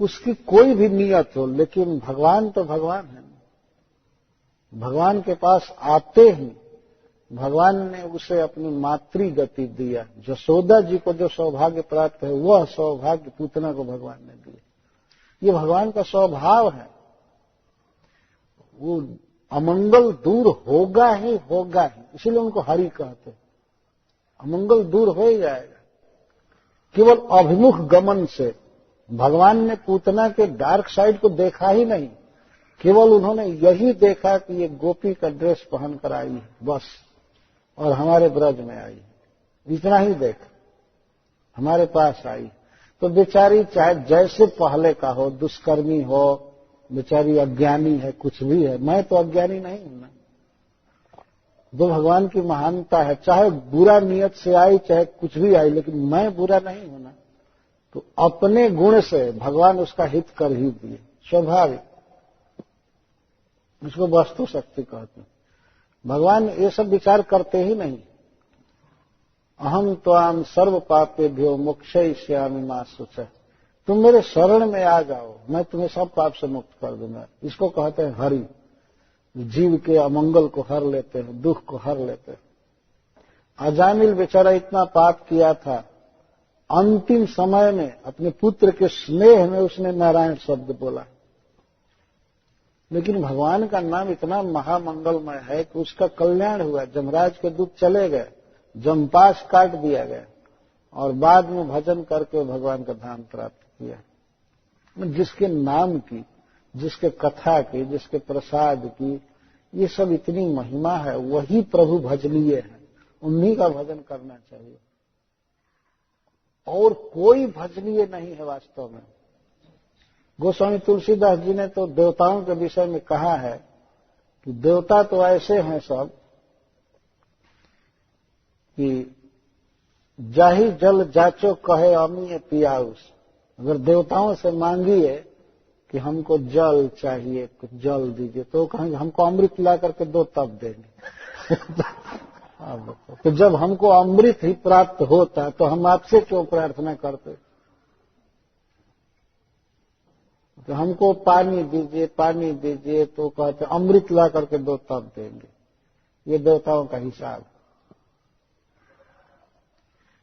उसकी कोई भी नियत हो, लेकिन भगवान तो भगवान है। भगवान के पास आते ही भगवान ने उसे अपनी मातृ गति दिया। जसोदा जी को जो सौभाग्य प्राप्त है, वह सौभाग्य पूतना को भगवान ने दिया। ये भगवान का स्वभाव है। वो अमंगल दूर होगा ही होगा ही, इसीलिए उनको हरि कहते हैं। अमंगल दूर हो ही जाएगा केवल अभिमुख गमन से। भगवान ने पूतना के डार्क साइड को देखा ही नहीं, केवल उन्होंने यही देखा कि ये गोपी का ड्रेस पहन कर आई है बस, और हमारे ब्रज में आई, इतना ही देखा, हमारे पास आई। तो बेचारी चाहे जैसे पहले का हो, दुष्कर्मी हो, बेचारी अज्ञानी है, कुछ भी है, मैं तो अज्ञानी नहीं हूं ना। जो भगवान की महानता है, चाहे बुरा नियत से आई, चाहे कुछ भी आई, लेकिन मैं बुरा नहीं हूं ना। तो अपने गुण से भगवान उसका हित कर ही दिए, स्वाभाविक। उसको वस्तु शक्ति कहते हैं। भगवान ये सब विचार करते ही नहीं। अहम त्वाम सर्व पापेभ्यो मोक्षयिष्यामि मा शुचः। तुम मेरे शरण में आ जाओ, मैं तुम्हें सब पाप से मुक्त कर दूंगा। इसको कहते हैं हरि, जीव के अमंगल को हर लेते हैं, दुख को हर लेते हैं। अजामिल बेचारा इतना पाप किया था, अंतिम समय में अपने पुत्र के स्नेह में उसने नारायण शब्द बोला, लेकिन भगवान का नाम इतना महामंगलमय है कि उसका कल्याण हुआ। जमराज के दूत चले गए, जमपास काट दिया गया और बाद में भजन करके भगवान का धाम प्राप्त किया। जिसके नाम की, जिसके कथा की, जिसके प्रसाद की ये सब इतनी महिमा है, वही प्रभु भजनीय है, उन्हीं का भजन करना चाहिए। और कोई भजनीय नहीं है वास्तव में। गोस्वामी तुलसीदास जी ने तो देवताओं के विषय में कहा है कि देवता तो ऐसे हैं सब कि जाहि जल जाचो कहे अमीय पियाउस। अगर देवताओं से मांगिए कि हमको जल चाहिए, कुछ जल दीजिए, तो कहेंगे हमको अमृत ला करके दो तब देंगे। तो जब हमको अमृत ही प्राप्त होता तो हम आपसे क्यों प्रार्थना करते? तो हमको पानी दीजिए, पानी दीजिए, तो कहते अमृत ला करके दो तब देंगे। ये देवताओं का हिसाब।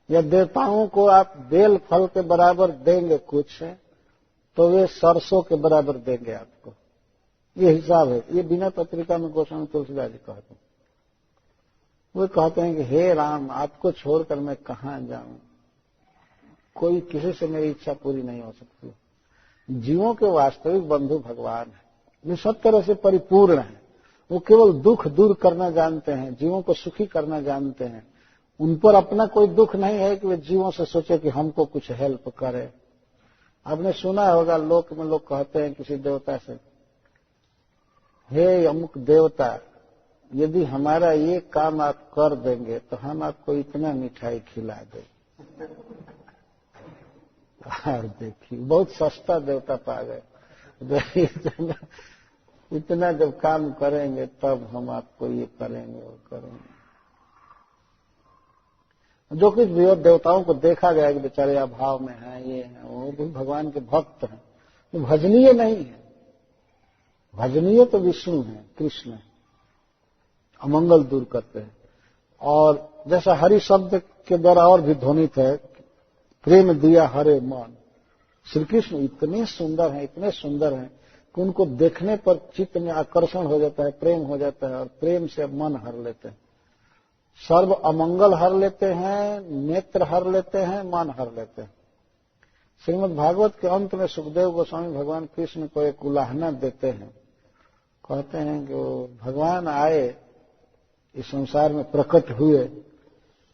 या देवताओं को आप बेल फल के बराबर देंगे कुछ, तो वे सरसों के बराबर देंगे आपको। ये हिसाब है। ये बिना पत्रिका में गोस्वामी तुलसीदास जी कहते हैं। वे कहते हैं कि हे राम, आपको छोड़कर मैं कहां जाऊं, कोई किसी से मेरी इच्छा पूरी नहीं हो सकती। जीवों के वास्तविक बंधु भगवान है, वे सब तरह से परिपूर्ण है। वो केवल दुख दूर करना जानते हैं, जीवों को सुखी करना जानते हैं। उन पर अपना कोई दुख नहीं है कि वे जीवों से सोचे कि हमको कुछ हेल्प करे। आपने सुना होगा लोक में लोग कहते हैं किसी देवता से, हे अमुक देवता, यदि हमारा ये काम आप कर देंगे तो हम आपको इतना मिठाई खिला दें। और देखिए बहुत सस्ता देवता पा गए। इतना जब काम करेंगे तब हम आपको ये करेंगे वो करेंगे। जो कुछ भी और देवताओं को देखा गया कि बेचारे अभाव में हैं, ये हैं, वो भी भगवान के भक्त हैं, तो भजनीय नहीं है। भजनीय तो विष्णु है, कृष्ण है, अमंगल दूर करते हैं। और जैसा हरि शब्द के द्वारा और भी ध्वनित है, प्रेम दिया हरे मन। श्री कृष्ण इतने सुंदर हैं, इतने सुंदर हैं कि उनको देखने पर चित्त में आकर्षण हो जाता है, प्रेम हो जाता है, और प्रेम से मन हर लेते हैं। सर्व अमंगल हर लेते हैं, नेत्र हर लेते हैं, मन हर लेते हैं। श्रीमद् भागवत के अंत में सुखदेव गोस्वामी भगवान कृष्ण को एक उलाहना देते हैं। कहते हैं कि वो भगवान आए, इस संसार में प्रकट हुए,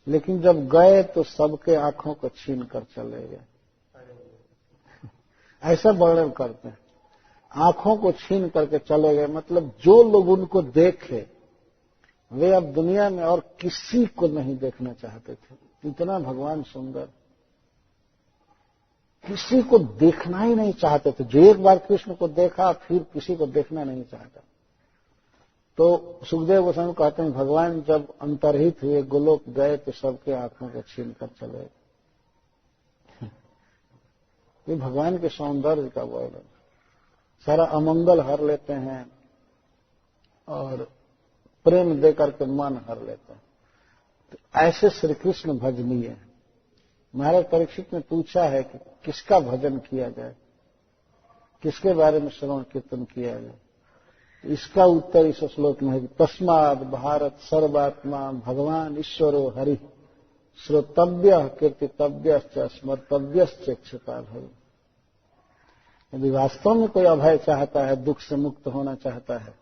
लेकिन जब गए तो सबके आंखों को छीन कर चले गए। ऐसा वर्णन करते हैं, आंखों को छीन करके चले गए। मतलब जो लोग उनको देखे वे अब दुनिया में और किसी को नहीं देखना चाहते थे। इतना भगवान सुंदर, किसी को देखना ही नहीं चाहते थे। जो एक बार कृष्ण को देखा फिर किसी को देखना नहीं चाहता। तो सुखदेव गोस्वामी कहते हैं भगवान जब अंतर्हित हुए, गोलोक गए, तो सबके आंखों को छीन कर चले गए। ये भगवान के सौंदर्य का वर्णन। सारा अमंगल हर लेते हैं और प्रेम देकर के मन हर लेते हैं। तो ऐसे श्री कृष्ण भजनीय है। महाराज परीक्षित ने पूछा है कि किसका भजन किया जाए, किसके बारे में श्रवण कीर्तन किया जाए। इसका उत्तर इस श्लोक में है कि तस्माद् भारत सर्वात्मा भगवान ईश्वरो हरि श्रोतव्य कीर्तितव्यश्च स्मर्तव्यश्च क्षिपा भव। यदि वास्तव में कोई अभय चाहता है, दुख से मुक्त होना चाहता है,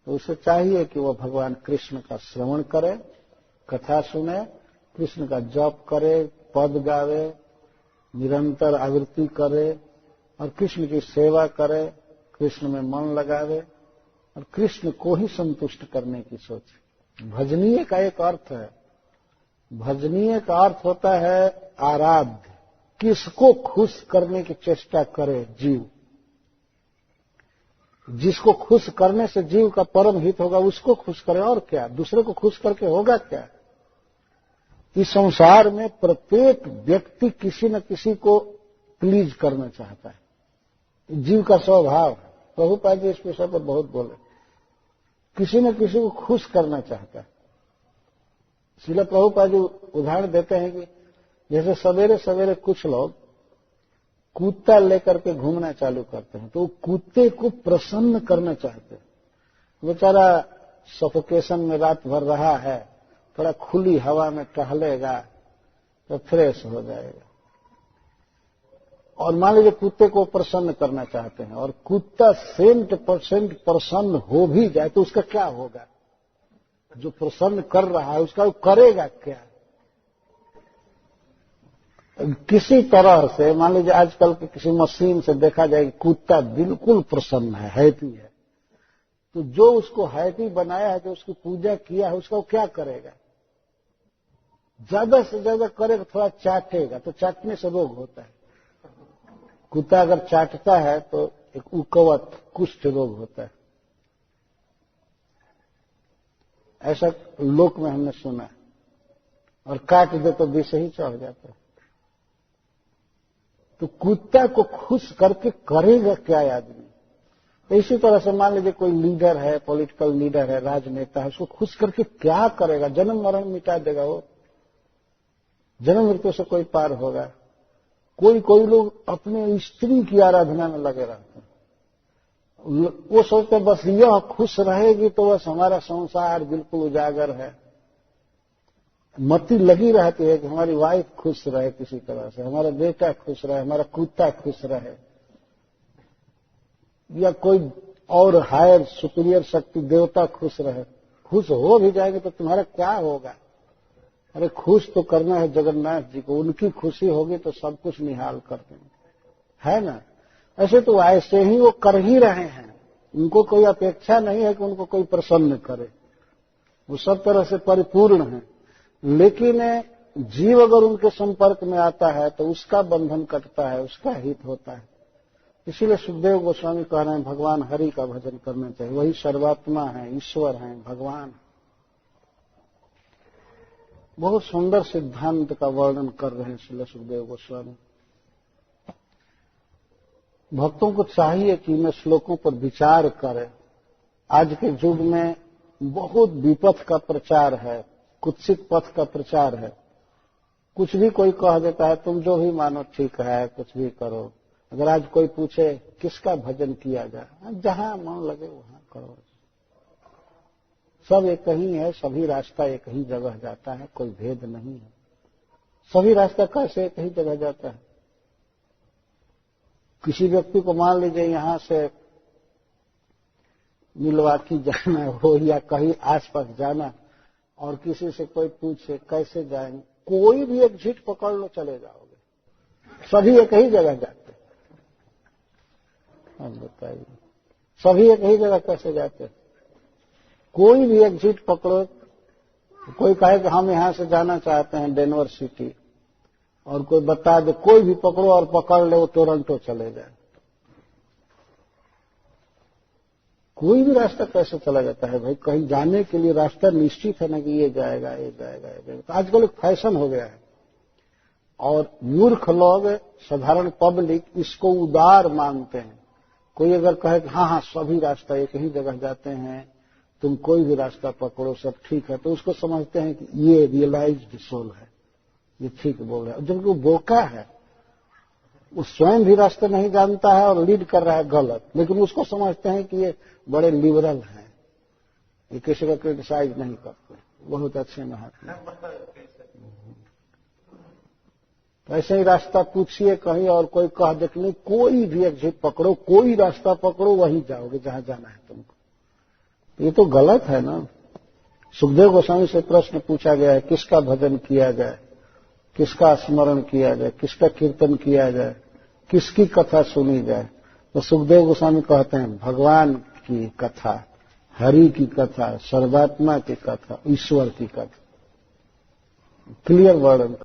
तो उसे चाहिए कि वह भगवान कृष्ण का श्रवण करे, कथा सुने, कृष्ण का जप करे, पद गावे, निरंतर आवृत्ति करे और कृष्ण की सेवा करे, कृष्ण में मन लगावे और कृष्ण को ही संतुष्ट करने की सोचे। भजनीय का एक अर्थ है, भजनीय का अर्थ होता है आराध्य, किसको खुश करने की चेष्टा करे जीव। जिसको खुश करने से जीव का परम हित होगा उसको खुश करे, और क्या, दूसरे को खुश करके होगा क्या। इस संसार में प्रत्येक व्यक्ति किसी न किसी को प्लीज करना चाहता है, जीव का स्वभाव है। प्रभुपाद जी इस विषय पर बहुत बोले, किसी न किसी को खुश करना चाहता है। इसलिए प्रभुपाद जी उदाहरण देते हैं कि जैसे सवेरे सवेरे कुछ लोग कुत्ता लेकर के घूमना चालू करते हैं, तो वो कुत्ते को प्रसन्न करना चाहते हैं। बेचारा सफोकेशन में रात भर रहा है, थोड़ा खुली हवा में टहलेगा तो फ्रेश हो जाएगा। और मान लीजिए कुत्ते को प्रसन्न करना चाहते हैं और कुत्ता 100% प्रसन्न हो भी जाए तो उसका क्या होगा? जो प्रसन्न कर रहा है उसका वो करेगा क्या? किसी तरह से मान लीजिए आजकल के किसी मशीन से देखा जाए कि कुत्ता बिल्कुल प्रसन्न है, हैप्पी है, तो जो उसको हैप्पी बनाया है, जो उसकी पूजा किया है, उसका वो क्या करेगा? ज्यादा से ज्यादा करेगा, थोड़ा चाटेगा, तो चाटने से रोग होता है। कुत्ता अगर चाटता है तो एक उकवत कुष्ठ रोग होता है, ऐसा लोक में हमने सुना है। और काट दे तो विष ही चढ़ जाता है। तो कुत्ता को खुश करके करेगा क्या आदमी? तो इसी तरह से मान लीजिए कोई लीडर है, पॉलिटिकल लीडर है, राजनेता है, उसको खुश करके क्या करेगा? जन्म मरण मिटा देगा वो, जन्म मृत्यु से कोई पार होगा। कोई लोग अपने स्त्री की आराधना में लगे रहते हैं। वो सोचते बस यह खुश रहेगी तो बस हमारा संसार बिल्कुल उजागर है। मति लगी रहती है कि हमारी वाइफ खुश रहे, किसी तरह से हमारा बेटा खुश रहे, हमारा कुत्ता खुश रहे, या कोई और हायर सुपीरियर शक्ति देवता खुश रहे। खुश हो भी जाएंगे तो तुम्हारा क्या होगा? अरे खुश तो करना है जगन्नाथ जी को, उनकी खुशी होगी तो सब कुछ निहाल कर देंगे, है ना? ऐसे तो ऐसे ही वो कर ही रहे हैं, उनको कोई अपेक्षा नहीं है कि उनको कोई प्रसन्न करे, वो सब तरह से परिपूर्ण है। लेकिन जीव अगर उनके संपर्क में आता है तो उसका बंधन कटता है, उसका हित होता है। इसीलिए सुखदेव गोस्वामी कह रहे हैं भगवान हरि का भजन करना चाहिए, वही सर्वात्मा है, ईश्वर है, भगवान। बहुत सुंदर सिद्धांत का वर्णन कर रहे हैं श्रील सुखदेव गोस्वामी। भक्तों को चाहिए कि इन श्लोकों पर विचार करें। आज के युग में बहुत विपथ का प्रचार है, कुत्सित पथ का प्रचार है। कुछ भी कोई कह देता है, तुम जो भी मानो ठीक है, कुछ भी करो। अगर आज कोई पूछे किसका भजन किया जाए, जहां मन लगे वहां करो, सब एक ही है, सभी रास्ता एक ही जगह जाता है, कोई भेद नहीं है। सभी रास्ता कैसे एक ही जगह जाता है? किसी व्यक्ति को मान लीजिए यहां से मिलवाकी जाना हो या कहीं आसपास जाना, और किसी से कोई पूछे कैसे जाएंगे, कोई भी एक झीट पकड़ लो चले जाओगे, सभी एक ही जगह जाते हैं। अब बताइए सभी एक ही जगह कैसे जाते हैं? कोई भी एक झीट पकड़ो, कोई कहे कि हम यहां से जाना चाहते हैं डेनवर सिटी, और कोई बता दे, कोई भी पकड़ो और पकड़ ले वो टोरंटो चले जाए। कोई भी रास्ता कैसे चला जाता है भाई? कहीं जाने के लिए रास्ता निश्चित है ना कि ये जाएगा, ये जाएगा, ये जाएगा। तो आजकल एक फैशन हो गया है, और मूर्ख लोग, साधारण पब्लिक इसको उदार मानते हैं। कोई अगर कहे कि हाँ सभी रास्ता एक ही जगह जाते हैं, तुम कोई भी रास्ता पकड़ो सब ठीक है, तो उसको समझते हैं कि ये रियलाइज्ड सोल है, ये ठीक बोल रहा है। जबकि वो बोका है, वो स्वयं भी रास्ते नहीं जानता है और लीड कर रहा है गलत, लेकिन उसको समझते हैं कि ये बड़े लिबरल हैं, ये किसी का क्रिटिसाइज नहीं करते, बहुत अच्छे महात्मा। तो ऐसे ही रास्ता पूछिए कहीं और कोई कह दे कि नहीं, कोई भी एग्जिट पकड़ो, कोई रास्ता पकड़ो, वहीं जाओगे जहां जाना है तुमको। ये तो गलत है ना। सुखदेव गोस्वामी से प्रश्न पूछा गया है, किसका भजन किया जाए, किसका स्मरण किया जाए, किसका कीर्तन किया जाए, किसकी कथा सुनी जाए? तो सुखदेव गोस्वामी कहते हैं भगवान की कथा, हरि की कथा, सर्वात्मा की कथा, ईश्वर की कथा। क्लियर वर्णन।